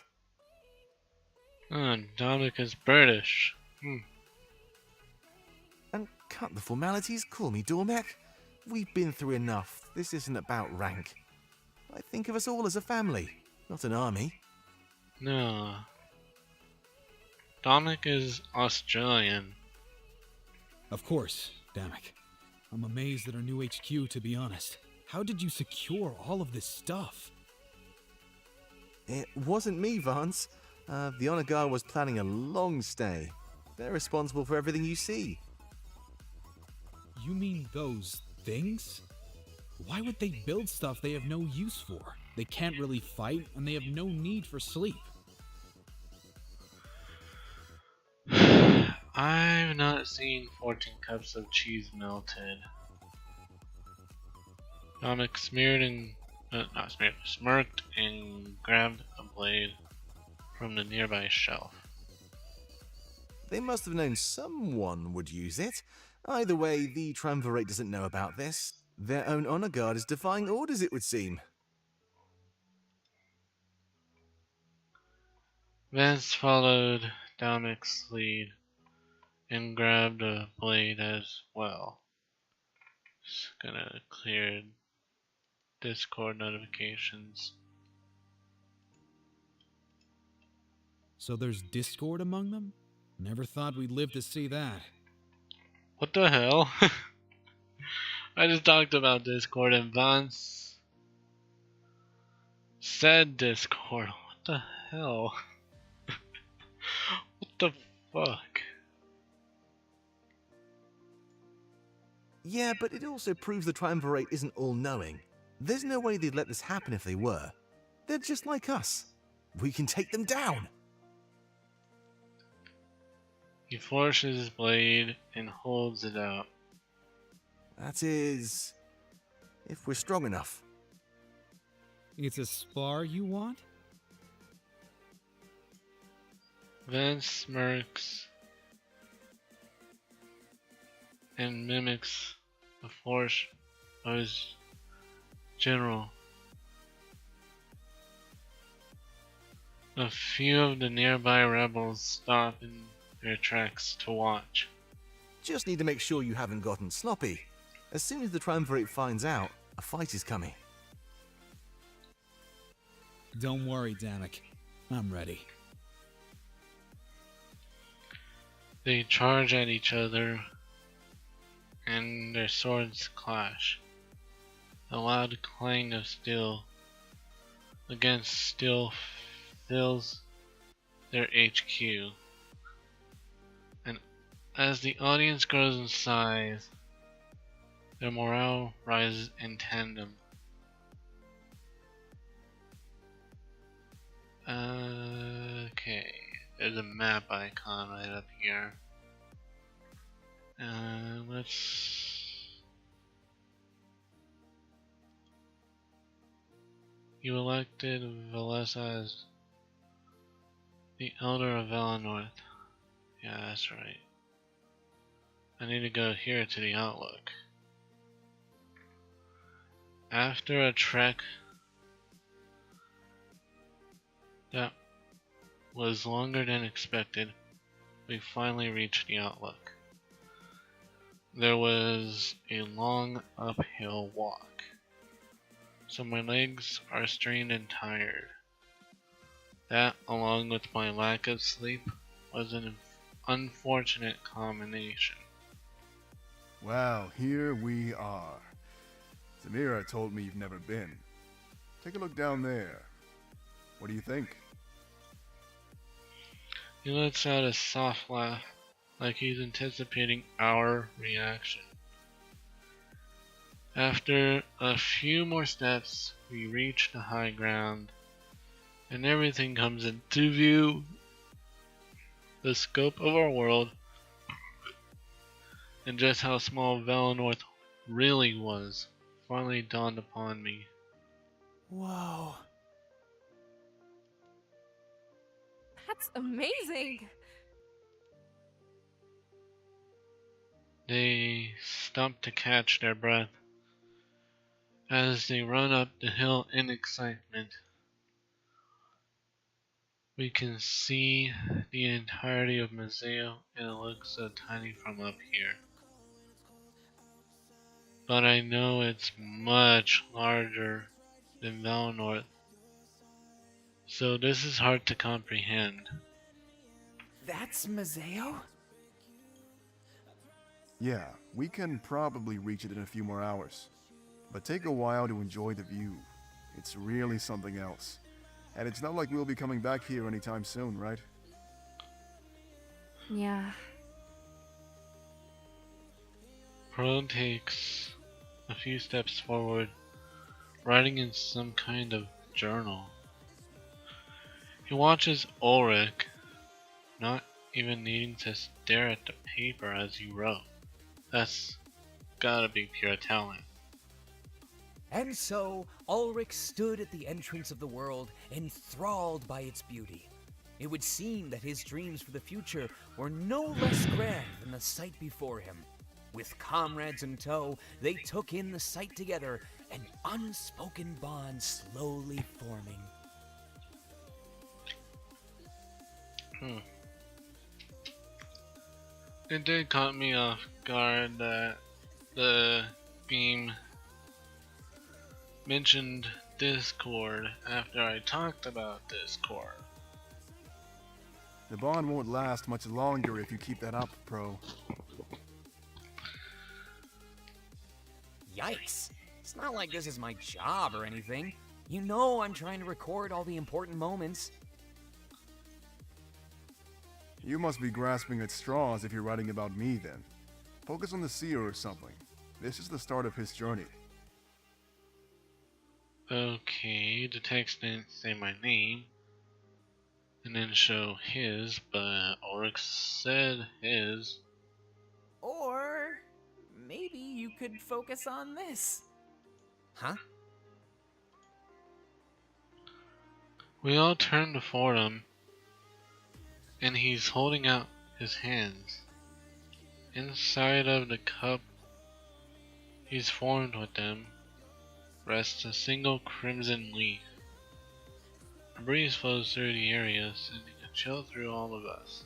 Oh, Dominic is British. And cut the formalities, call me Dormek. We've been through enough. This isn't about rank. I think of us all as a family, not an army. No. Dominic is Australian. Of course, Damek. I'm amazed at our new HQ, to be honest. How did you secure all of this stuff? It wasn't me, Vance. The honor guard was planning a long stay. They're responsible for everything you see. You mean those things? Why would they build stuff they have no use for? They can't really fight, and they have no need for sleep. I've not seen 14 cups of cheese melted. Dominic smirked and grabbed a blade from the nearby shelf. They must have known someone would use it. Either way, the Triumvirate doesn't know about this. Their own honor guard is defying orders, it would seem. Vance followed Dominic's lead and grabbed a blade as well. Just gonna clear Discord notifications. So there's discord among them? Never thought we'd live to see that. What the hell? I just talked about Discord and Vance said Discord. What the hell? What the fuck? Yeah, but it also proves the Triumvirate isn't all-knowing. There's no way they'd let this happen if they were. They're just like us. We can take them down. He forces his blade and holds it out. That is, if we're strong enough. It's a spar you want? Vance smirks and mimics the force of his general. A few of the nearby rebels stop in their tracks to watch. Just need to make sure you haven't gotten sloppy. As soon as the Triumvirate finds out, a fight is coming. Don't worry, Damek. I'm ready. They charge at each other and their swords clash. A loud clang of steel against steel fills their HQ. And as the audience grows in size, their morale rises in tandem. Okay, there's a map icon right up here. You elected Valessa as the Elder of Valinor. Yeah, that's right. I need to go here to the Outlook. After a trek that was longer than expected, we finally reached the Outlook. There was a long uphill walk, so my legs are strained and tired. That, along with my lack of sleep, was an unfortunate combination. Well, here we are. Samira told me you've never been. Take a look down there. What do you think? He lets out a soft laugh, like he's anticipating our reaction. After a few more steps, we reach the high ground, and everything comes into view. The scope of our world, and just how small Valinor really was, finally dawned upon me. Whoa. That's amazing! They stopped to catch their breath, As they run up the hill in excitement, we can see the entirety of Mazeo, and it looks so tiny from up here. But I know it's much larger than Valinor, so this is hard to comprehend. That's Mazeo? Yeah, we can probably reach it in a few more hours. But take a while to enjoy the view. It's really something else. And it's not like we'll be coming back here anytime soon, right? Yeah. Pro takes a few steps forward, writing in some kind of journal. He watches Ulrich, not even needing to stare at the paper as he wrote. That's gotta be pure talent. And so, Ulrich stood at the entrance of the world, enthralled by its beauty. It would seem that his dreams for the future were no less grand than the sight before him. With comrades in tow, they took in the sight together, an unspoken bond slowly forming. It did caught me off guard that the game mentioned Discord after I talked about Discord. The bond won't last much longer if you keep that up, Pro. Yikes! It's not like this is my job or anything. You know I'm trying to record all the important moments. You must be grasping at straws if you're writing about me then. Focus on the seer or something. This is the start of his journey. Okay, the text didn't say my name and then show his, but Ulrich said his. Or maybe you could focus on this. Huh? We all turn to Fordham, and he's holding out his hands. Inside of the cup he's formed with them rests a single crimson leaf. A breeze flows through the area, sending a chill through all of us.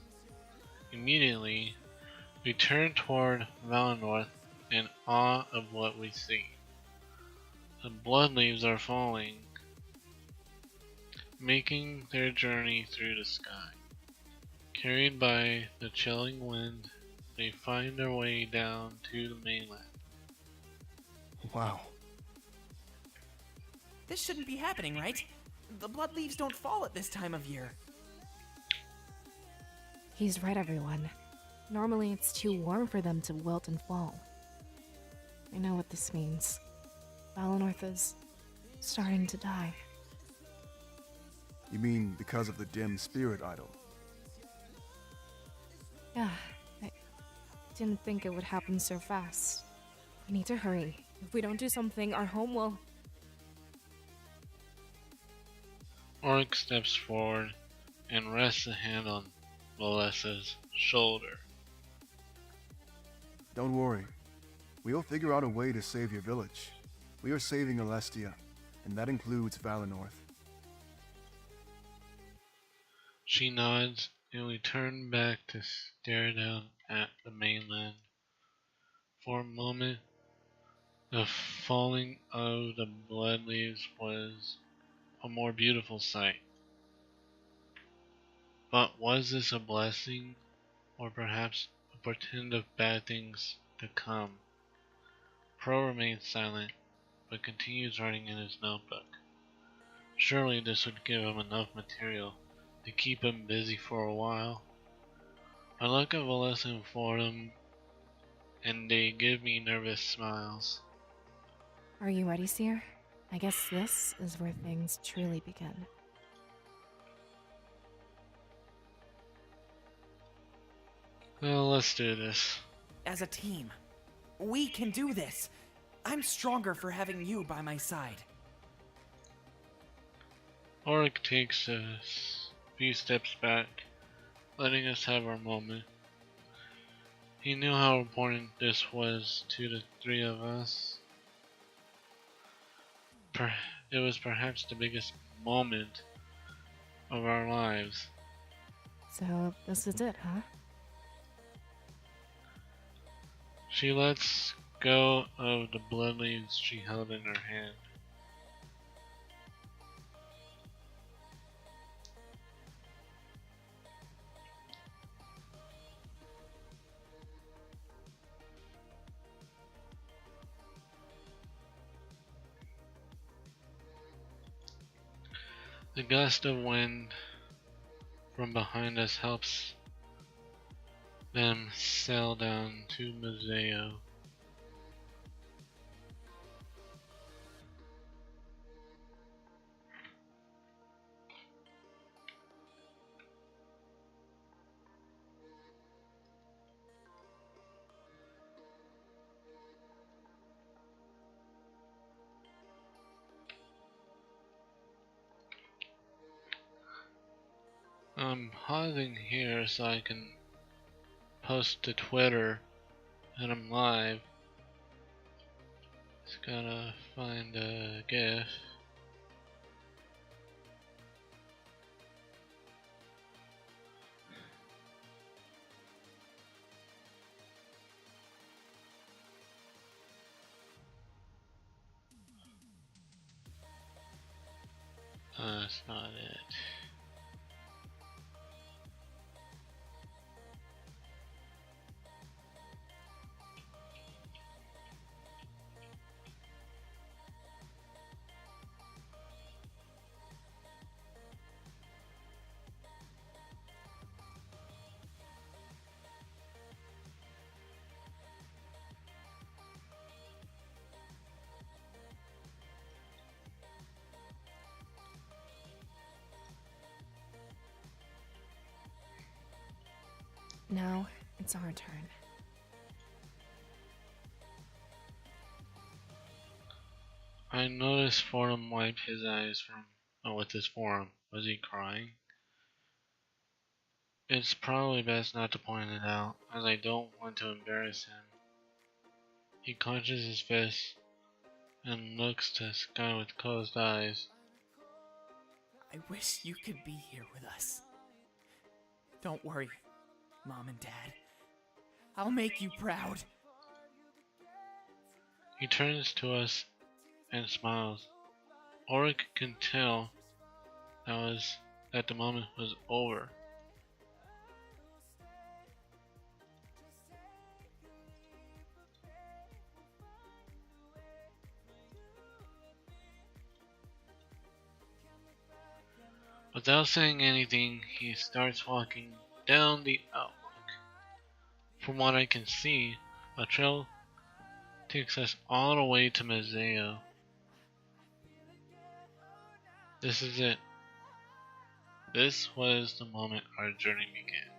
Immediately, we turn toward Valinor in awe of what we see. The blood leaves are falling, making their journey through the sky. Carried by the chilling wind, they find their way down to the mainland. Wow. This shouldn't be happening, right? The blood leaves don't fall at this time of year. He's right, everyone. Normally it's too warm for them to wilt and fall. I know what this means. Valinor is starting to die. You mean because of the dim spirit idol? Yeah, I didn't think it would happen so fast. We need to hurry. If we don't do something, our home will... Ulrich steps forward and rests a hand on Melissa's shoulder. Don't worry. We'll figure out a way to save your village. We are saving Alestia, and that includes Valinor. She nods, and we turn back to stare down at the mainland. For a moment, the falling of the blood leaves was a more beautiful sight. But was this a blessing, or perhaps a portend of bad things to come? Pro remains silent, but continues writing in his notebook. Surely this would give him enough material to keep him busy for a while. I look at Melissa and Fordham, and they give me nervous smiles. Are you ready, Seer? I guess this is where things truly begin. Well, let's do this. As a team, we can do this. I'm stronger for having you by my side. Ulrich takes a few steps back, letting us have our moment. He knew how important this was to the three of us. it was perhaps the biggest moment of our lives. So, this is it, huh? She lets go of the blood leaves she held in her hand. The gust of wind from behind us helps them sail down to Museo. I'm pausing here so I can post to Twitter and I'm live. Just gotta find a GIF. That's not it. Now, it's our turn. I noticed Fordham wiped his eyes from with his forearm. Was he crying? It's probably best not to point it out, as I don't want to embarrass him. He clenches his fist and looks to the sky with closed eyes. I wish you could be here with us. Don't worry, Mom and Dad. I'll make you proud. He turns to us and smiles. Ulrich can tell that the moment was over. Without saying anything, he starts walking down the outlook. From what I can see, a trail takes us all the way to Museo. This is it. This was the moment our journey began.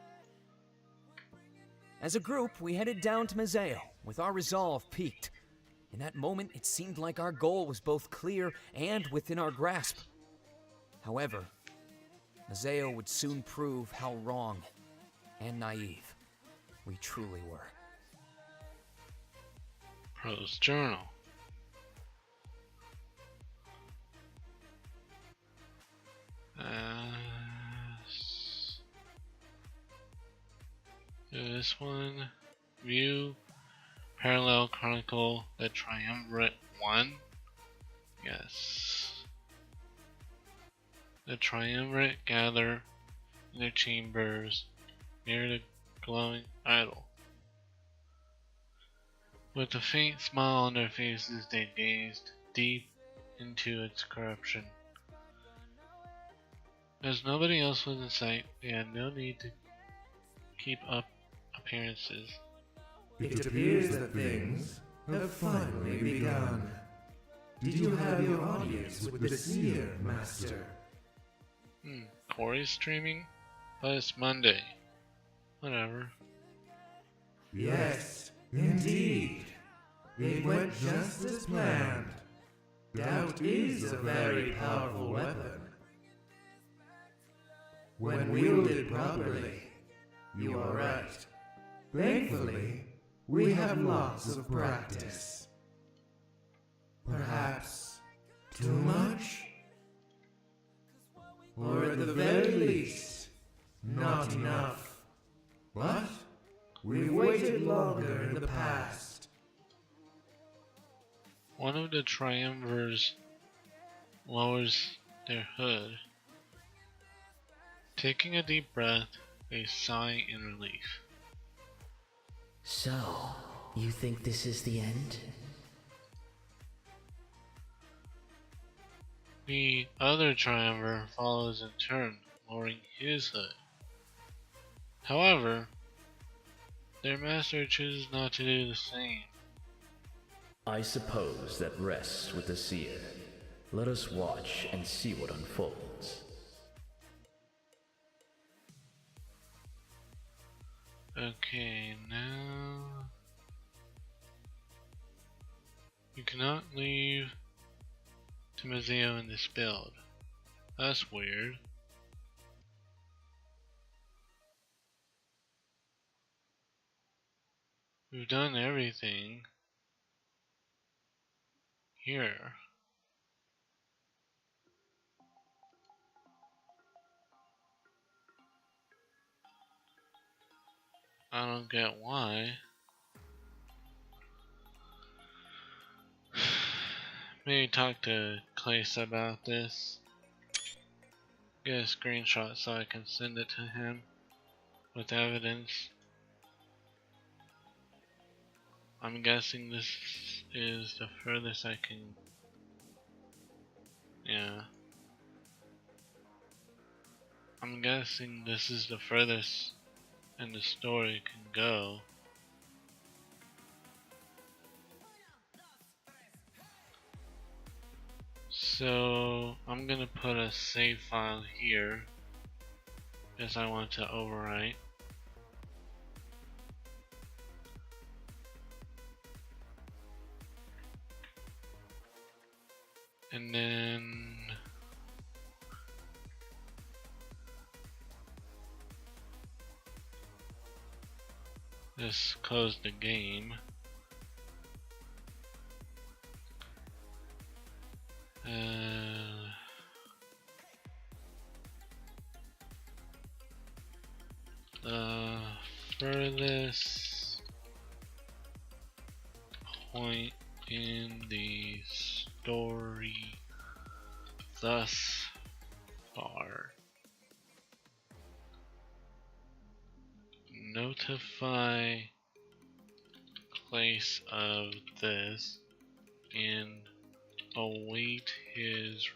As a group, we headed down to Museo, with our resolve peaked. In that moment, it seemed like our goal was both clear and within our grasp. However, Museo would soon prove how wrong and naive we truly were. Prose Journal. This one. View Parallel Chronicle the Triumvirate 1. Yes. The Triumvirate gather in their chambers near the glowing idol. With a faint smile on their faces, they gazed deep into its corruption. As nobody else was in sight, they had no need to keep up appearances. It appears that things have finally begun. Did you have your audience with the seer, Master? Corey's streaming? But it's Monday. Whatever. Yes, indeed. It went just as planned. Doubt is a very powerful weapon. When wielded properly, you are right. Thankfully, we have lots of practice. Perhaps Too much? Or at the very least, not enough. But we've waited longer in the past. One of the triumvirs lowers their hood. Taking a deep breath, they sigh in relief. So, you think this is the end? The other triumvir follows in turn, lowering his hood. However, their master chooses not to do the same. I suppose that rests with the seer. Let us watch and see what unfolds. Okay, now you cannot leave Timoteo in this build. That's weird. We've done everything here. I don't get why. Maybe talk to Clace about this. Get a screenshot so I can send it to him with evidence. I'm guessing this is the furthest I can. Yeah. I'm guessing this is the furthest in the story can go. So I'm gonna put a save file here because I want to overwrite. And then just close the game. The furthest point in the story thus far. Notify Clace of this and await his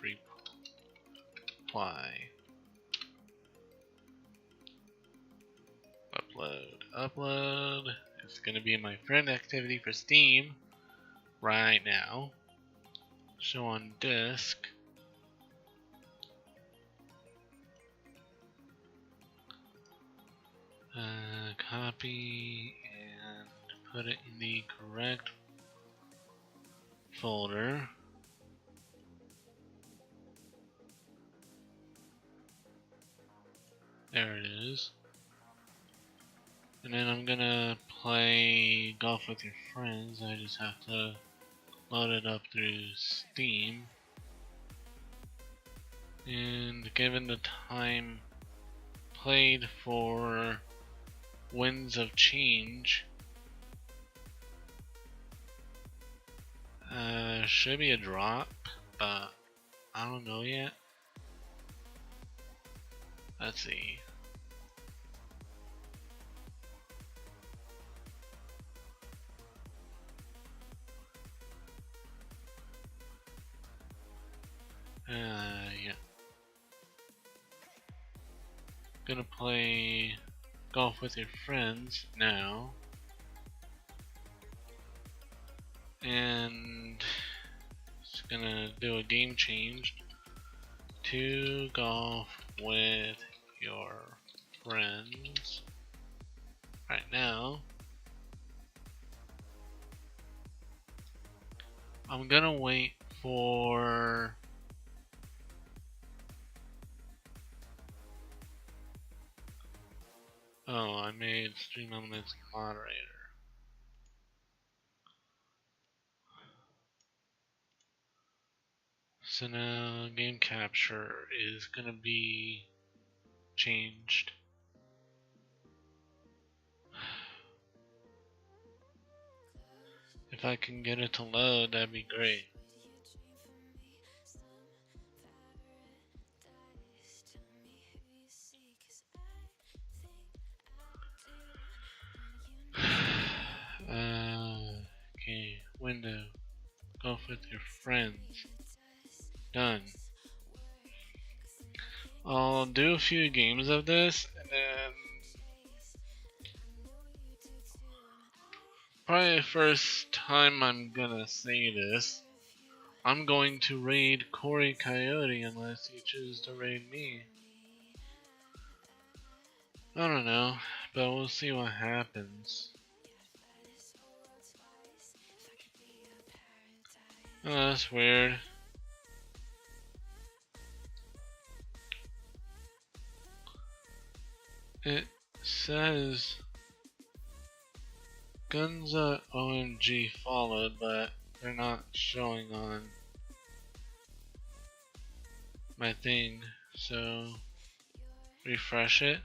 reply. Upload. It's gonna be my friend activity for Steam right now. Show on disk. Copy and put it in the correct folder. There it is. And then I'm gonna play Golf with Your Friends. I just have to load it up through Steam. And given the time played for Winds of Change, should be a drop, but I don't know yet. Let's see. Yeah. Gonna play Golf with Your Friends now. And it's gonna do a game change to Golf with Your Friends. Right now, I'm gonna wait for I made Stream Elements moderator. So now game capture is gonna be changed. If I can get it to load, that'd be great. Okay, window. Golf with your friends. Done. I'll do a few games of this, and then probably the first time I'm gonna say this, I'm going to raid Corey Coyote unless you choose to raid me. I don't know, but we'll see what happens. Oh, that's weird. It says Gunza OMG followed, but they're not showing on my thing. So refresh it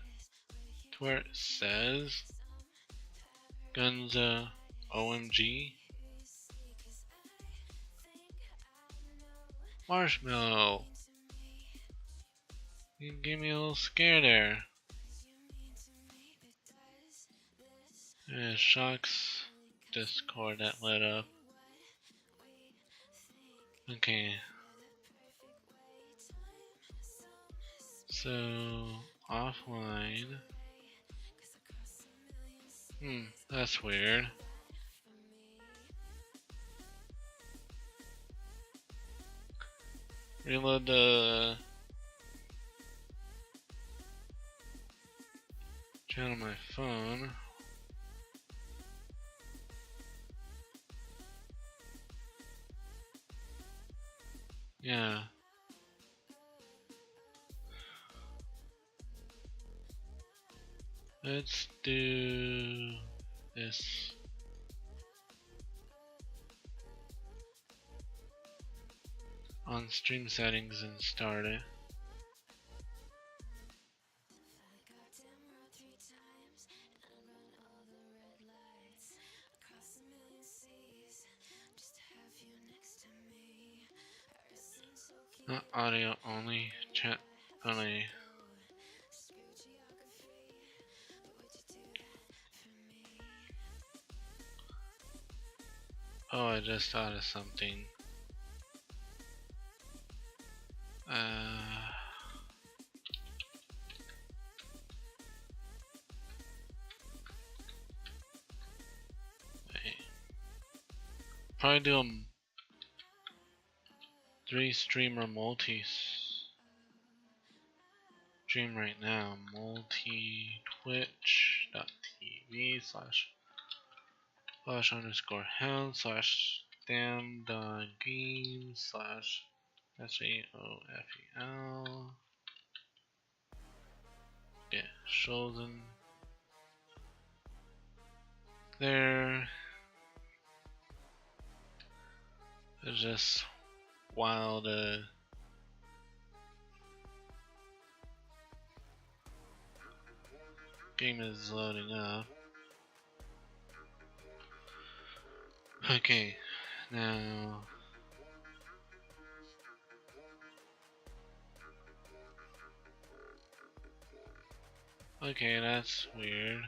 to where it says Gunza OMG. Marshmallow. You gave me a little scare there. Shocks Discord that lit up. Okay. So offline. That's weird. Reload the channel on my phone. Yeah. Let's do this. On stream settings and start it. Not audio only, chat only. Oh, I just thought of something. Wait. Probably do a 3-streamer multi stream right now. Multi twitch.tv //_hound /damn.game /SAOFEL. Yeah, Shoulden. There. It's just while the game is loading up. Okay, now okay, that's weird.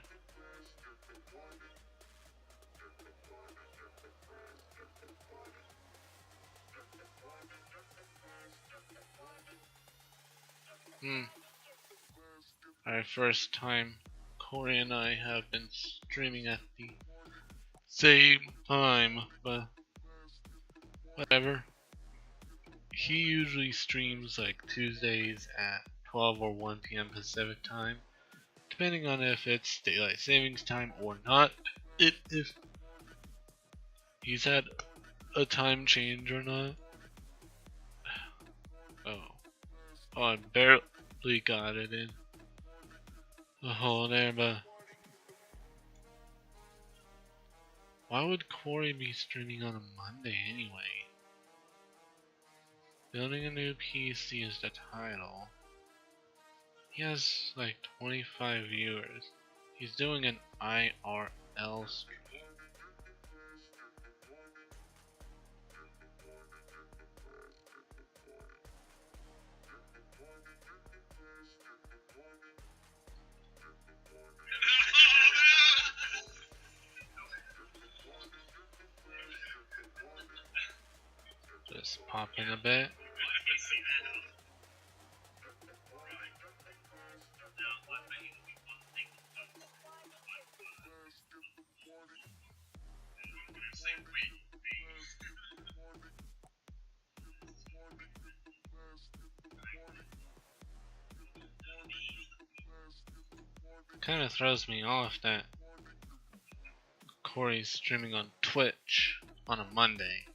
Our first time Corey and I have been streaming at the same time, but whatever. He usually streams like Tuesdays at 12 or 1 p.m. Pacific time, depending on if it's daylight savings time or not. If he's had a time change or not. Oh, I barely got it in the hole there, but why would Corey be streaming on a Monday anyway? Building a new PC is the title. He has like 25 viewers. He's doing an IRL stream. Just popping a bit. Kind of throws me off that Corey's streaming on Twitch on a Monday.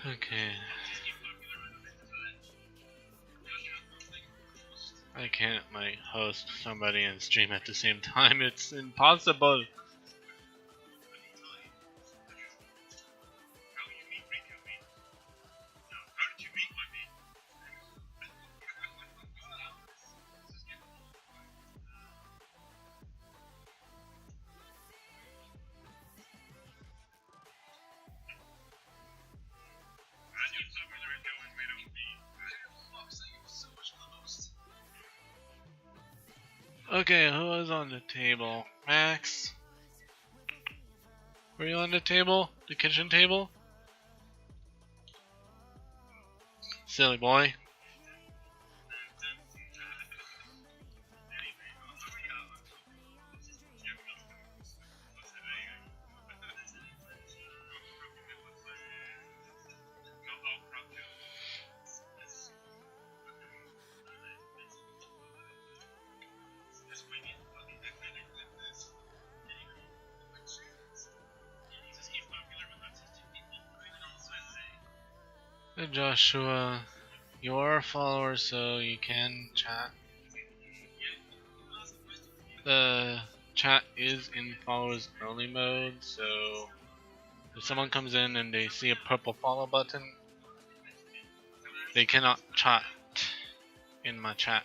Okay. I can't like host somebody and stream at the same time. It's impossible. Okay, who was on the table? Max? Were you on the table? The kitchen table? Silly boy. Hey Joshua, you are a follower, so you can chat. The chat is in followers only mode, so if someone comes in and they see a purple follow button, they cannot chat in my chat.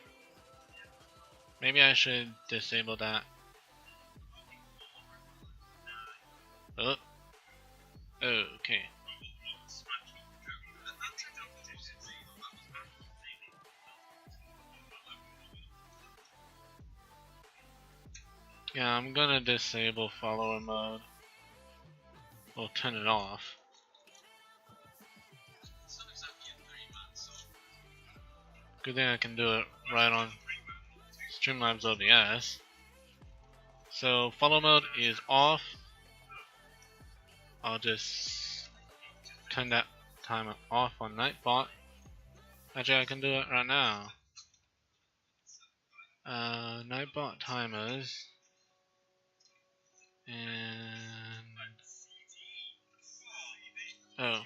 Maybe I should disable that. Oh, okay. Yeah, I'm gonna disable follower mode. We'll turn it off. Good thing I can do it right on Streamlabs OBS. So follow mode is off. I'll just turn that timer off on Nightbot. Actually, I can do it right now. Nightbot timers. And oh.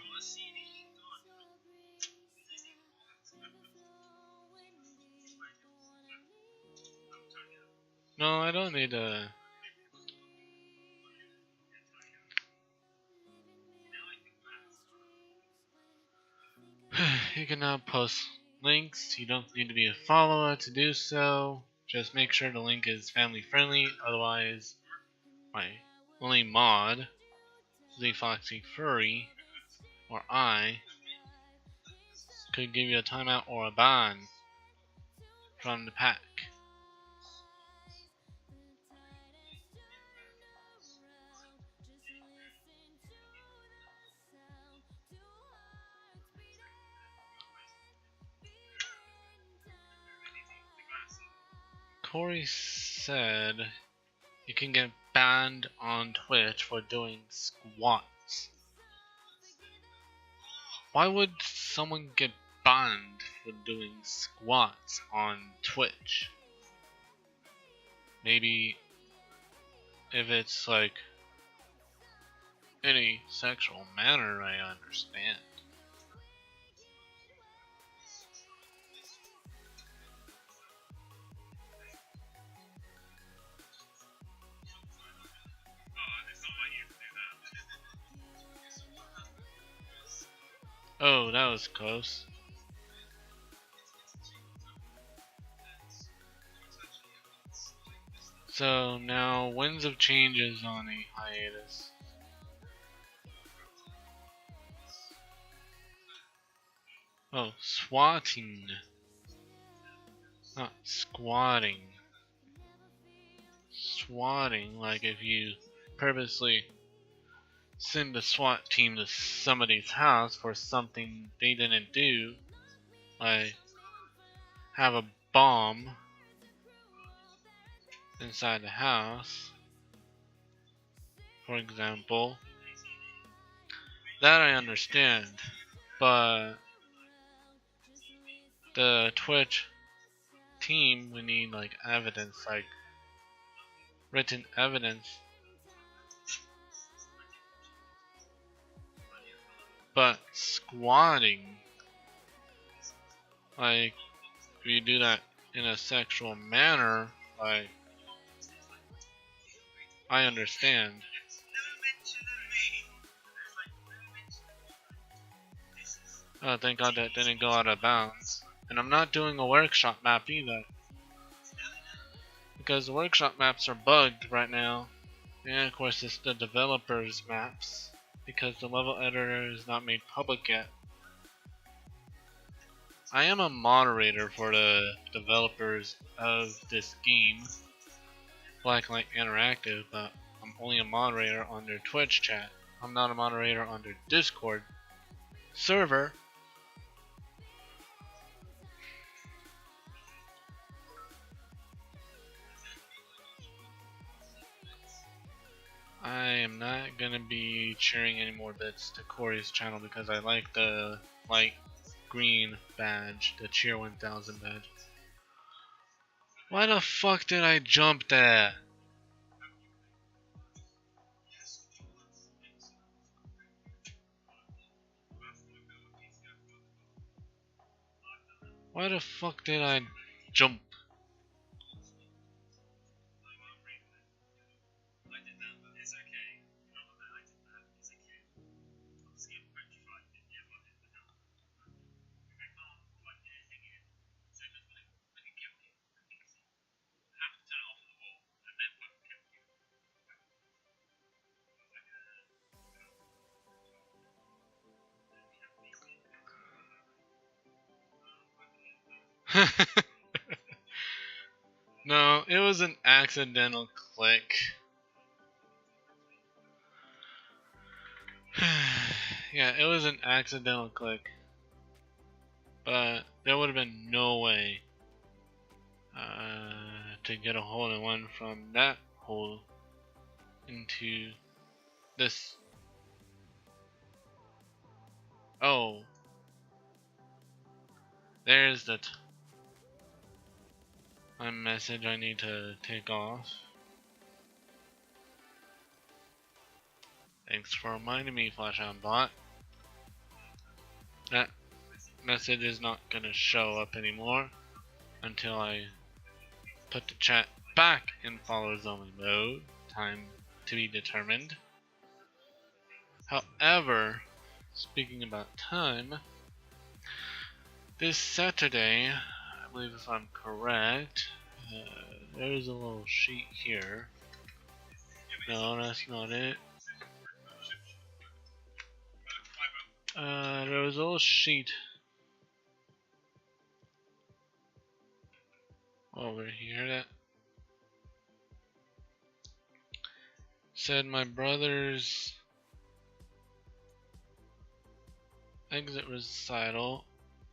No, I don't need a. You can now post links. You don't need to be a follower to do so. Just make sure the link is family friendly, otherwise my only mod, ZFoxy Furry, or I, could give you a timeout or a ban from the pack. Corey said you can get banned on Twitch for doing squats. Why would someone get banned for doing squats on Twitch? Maybe if it's like any sexual manner, I understand. Oh, that was close. So now Winds of Change is on a hiatus. Oh, swatting. Not squatting. Swatting, like if you purposely send a SWAT team to somebody's house for something they didn't do, like have a bomb inside the house, for example. That I understand, but the Twitch team, we need like evidence, like written evidence. But squatting, like if you do that in a sexual manner, like I understand. Oh, thank God that didn't go out of bounds. And I'm not doing a workshop map either, because the workshop maps are bugged right now. And of course it's the developers maps, because the level editor is not made public yet. I am a moderator for the developers of this game, Blacklight Interactive, but I'm only a moderator on their Twitch chat. I'm not a moderator on their Discord server. I am not gonna be sharing any more bits to Corey's channel because I like the light green badge, the Cheer 1000 badge. Why the fuck did I jump that? Why the fuck did I jump? No, it was an accidental click. Yeah, it was an accidental click. But there would have been no way to get a hole in one from that hole into this. Oh. There's the my message I need to take off. Thanks for reminding me, Flashhound Bot. That message is not gonna show up anymore until I put the chat back in followers only mode. Time to be determined. However, speaking about time, this Saturday, I believe if I'm correct, there's a little sheet here. No, that's not it. There was a little sheet over here that said my brother's exit recital.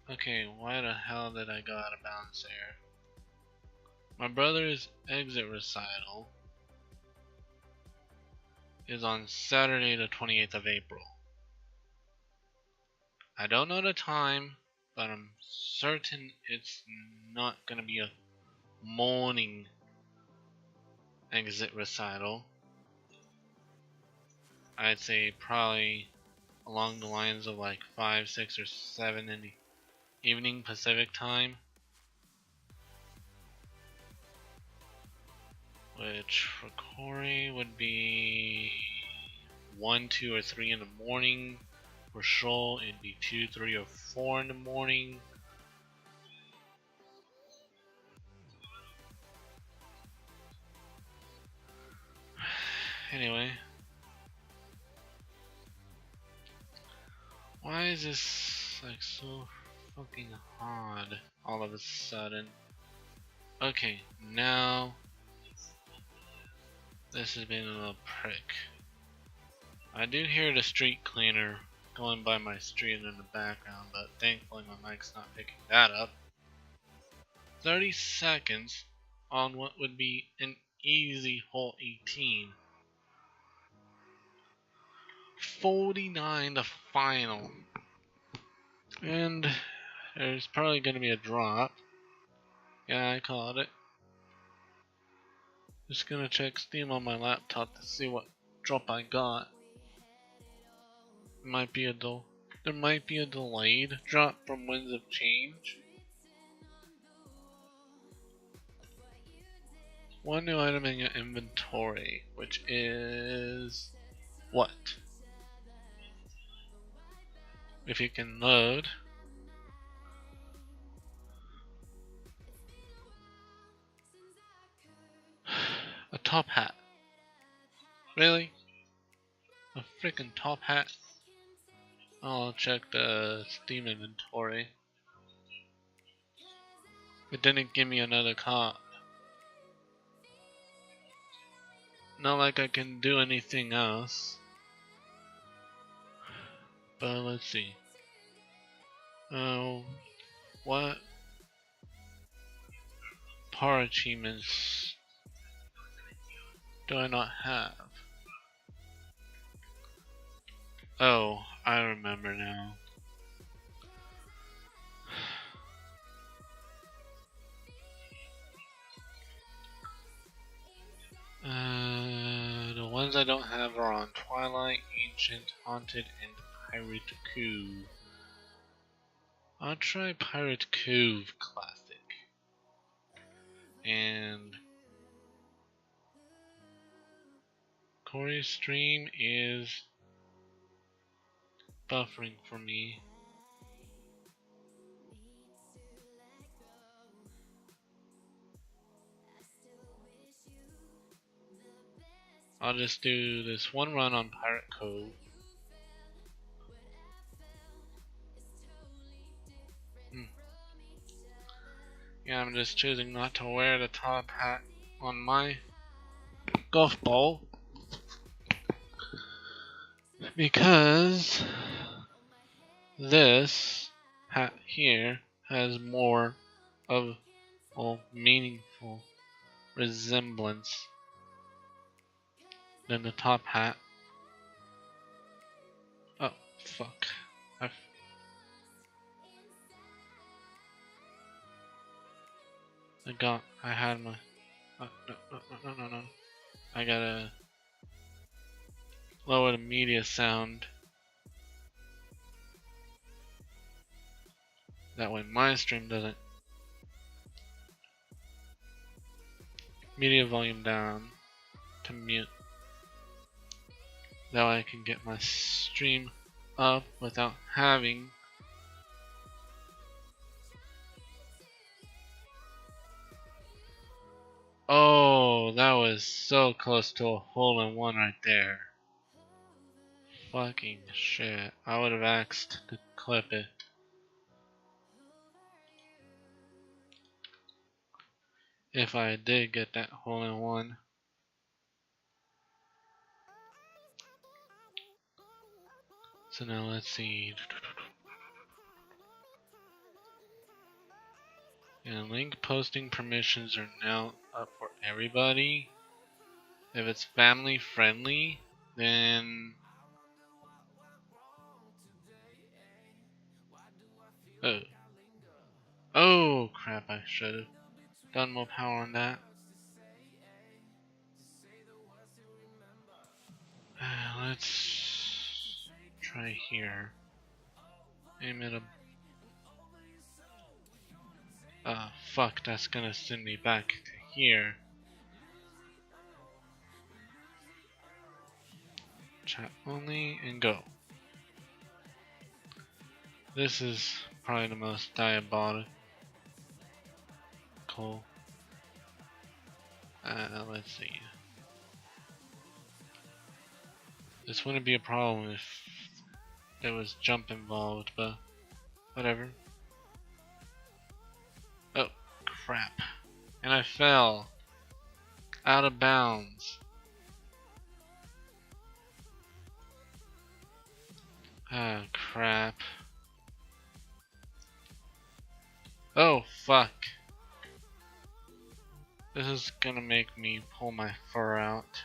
Okay, why the hell did I go out of bounds there? My brother's exit recital is on Saturday the 28th of April. I don't know the time, but I'm certain it's not gonna be a morning exit recital. I'd say probably along the lines of like 5, 6, or 7 in the evening Pacific time. Which for Corey would be 1, 2, or 3 in the morning. For Shoal, it'd be 2, 3, or 4 in the morning. Anyway. Why is this like so fucking hard all of a sudden? Okay, now this has been a little prick. I do hear the street cleaner going by my street in the background, but thankfully my mic's not picking that up. 30 seconds on what would be an easy hole 18. 49 the final. And there's probably going to be a drop. Yeah, I called it. Just gonna check Steam on my laptop to see what drop I got. There might be a delayed drop from Winds of Change. One new item in your inventory, which is what? If you can load. A top hat. Really? A freaking top hat? I'll check the Steam inventory. It didn't give me another card. Not like I can do anything else. But let's see. What power achievements do I not have? Oh, I remember now. The ones I don't have are on Twilight, Ancient, Haunted, and Pirate Cove. I'll try Pirate Cove Classic. And Corey's stream is buffering for me. I'll just do this one run on Pirate Cove. Yeah, I'm just choosing not to wear the top hat on my golf ball because this hat here has more of a meaningful resemblance than the top hat. Oh, fuck. I had my, no. I gotta lower the media sound. That way my stream doesn't. Media volume down to mute. That way I can get my stream up without having Oh, that was so close to a hole-in-one right there. Fucking shit. I would have asked to clip it. If I did get that hole-in-one. So now let's see. And link posting permissions are now up for everybody. If it's family friendly, then oh crap, I should have done more power on that. Let's try here. Aim at a fuck, that's gonna send me back to here. Chat only and go. This is probably the most diabolical. Let's see. This wouldn't be a problem if there was jump involved, but whatever. Oh, crap. And I fell. Out of bounds. Ah, crap. Oh, fuck. This is gonna make me pull my fur out.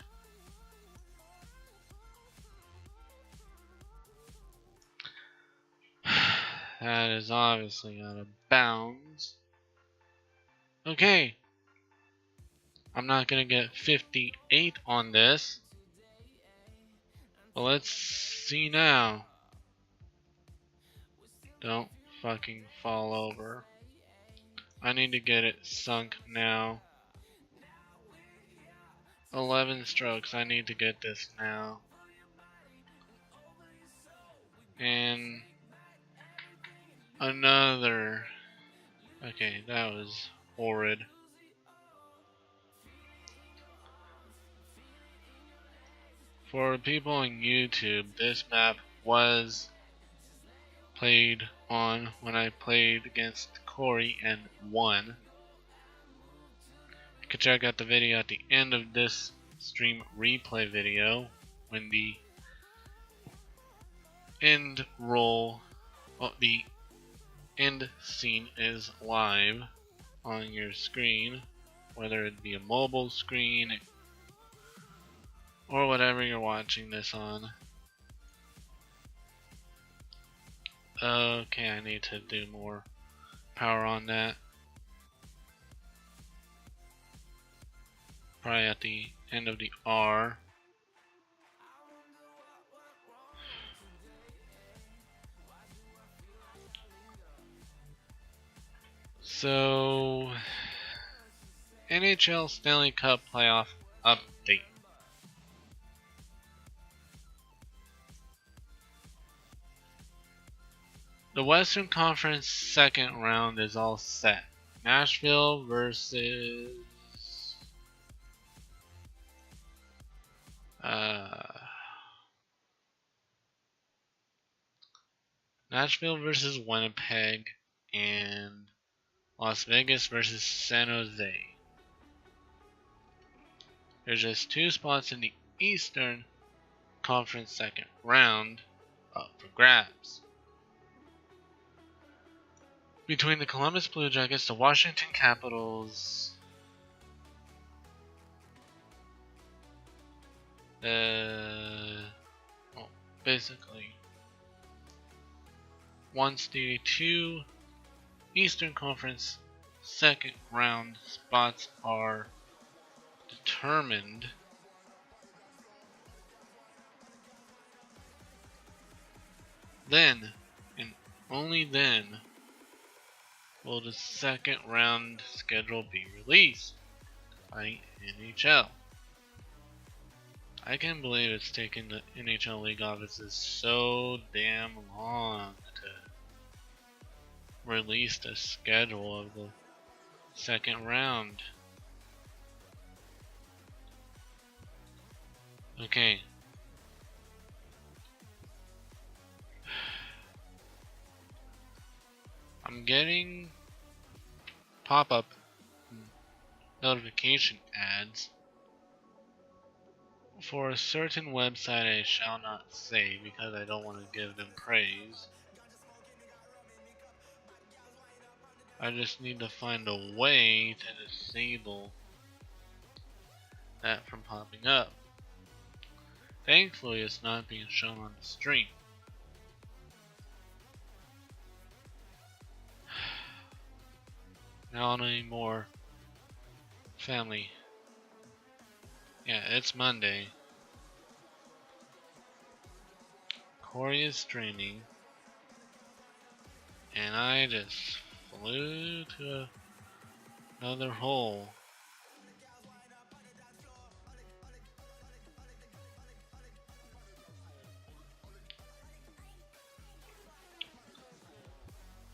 That is obviously out of bounds. Okay. I'm not gonna get 58 on this. But let's see now. Don't fucking fall over. I need to get it sunk now. 11 strokes. I need to get this now. And another. Okay, that was horrid. For people on YouTube, this map was played on when I played against Corey and won. You can check out the video at the end of this stream replay video when the end roll, well, the end scene is live on your screen, whether it be a mobile screen or whatever you're watching this on. Okay, I need to do more power on that. Probably at the end of the R. So, NHL Stanley Cup playoff update. The Western Conference second round is all set. Nashville versus Winnipeg and Las Vegas versus San Jose. There's just 2 spots in the Eastern Conference second round up for grabs. Between the Columbus Blue Jackets, the Washington Capitals, basically, once the 2 Eastern Conference second round spots are determined, then and only then will the second round schedule be released by NHL. I can't believe it's taken the NHL league offices so damn long to release the schedule of the second round. Okay. I'm getting pop-up notification ads for a certain website I shall not say because I don't want to give them praise. I just need to find a way to disable that from popping up. Thankfully, it's not being shown on the stream. Now any more family. Yeah, it's Monday. Corey is streaming. And I just flew to another hole.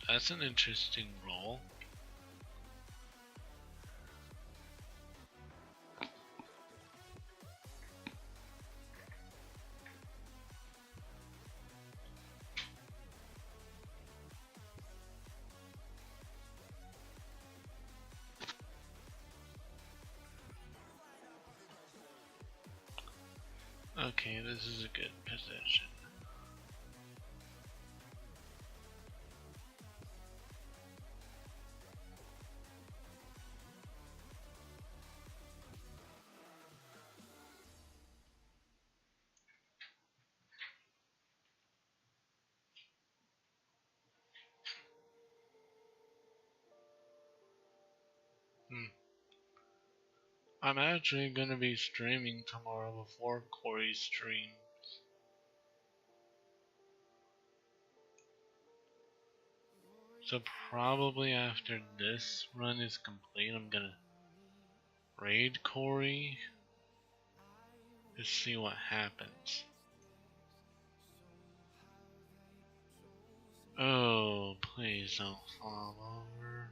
That's an interesting roll. Okay, this is a good position. I'm actually gonna be streaming tomorrow before Corey's stream. So probably after this run is complete, I'm gonna raid Corey to see what happens. Oh, please don't fall over.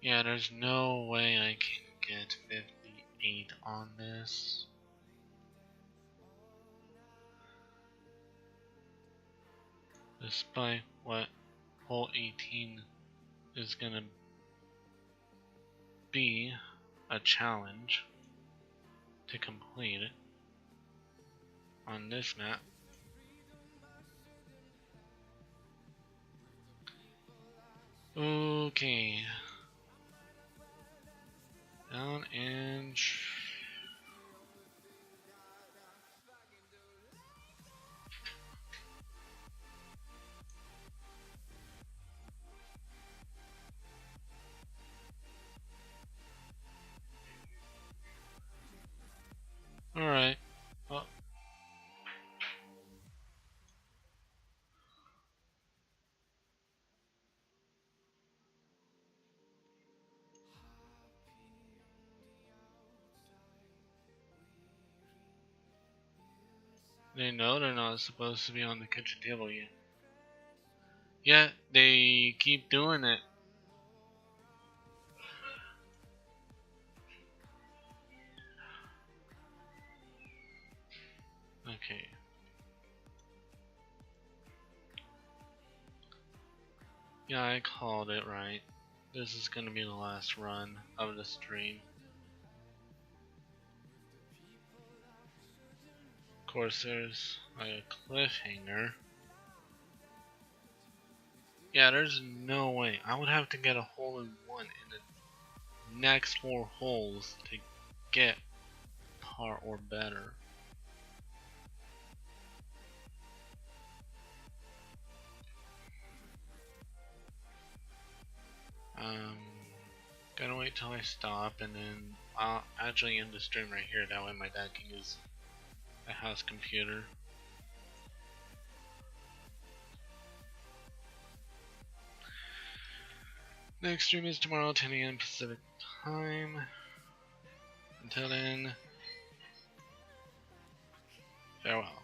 Yeah, there's no way I can get 58 on this. Despite what hole 18 is gonna be a challenge to complete it on this map. Okay. Down and alright. Well, they know they're not supposed to be on the kitchen table yet. Yeah, they keep doing it. Okay. Yeah, I called it right. This is gonna be the last run of the stream. Of course, there's like a cliffhanger. Yeah, there's no way. I would have to get a hole in one in the next 4 holes to get par or better. Gotta wait till I stop and then I'll actually end the stream right here. That way my dad can use the house computer. Next stream is tomorrow, 10 a.m. Pacific time. Until then, farewell.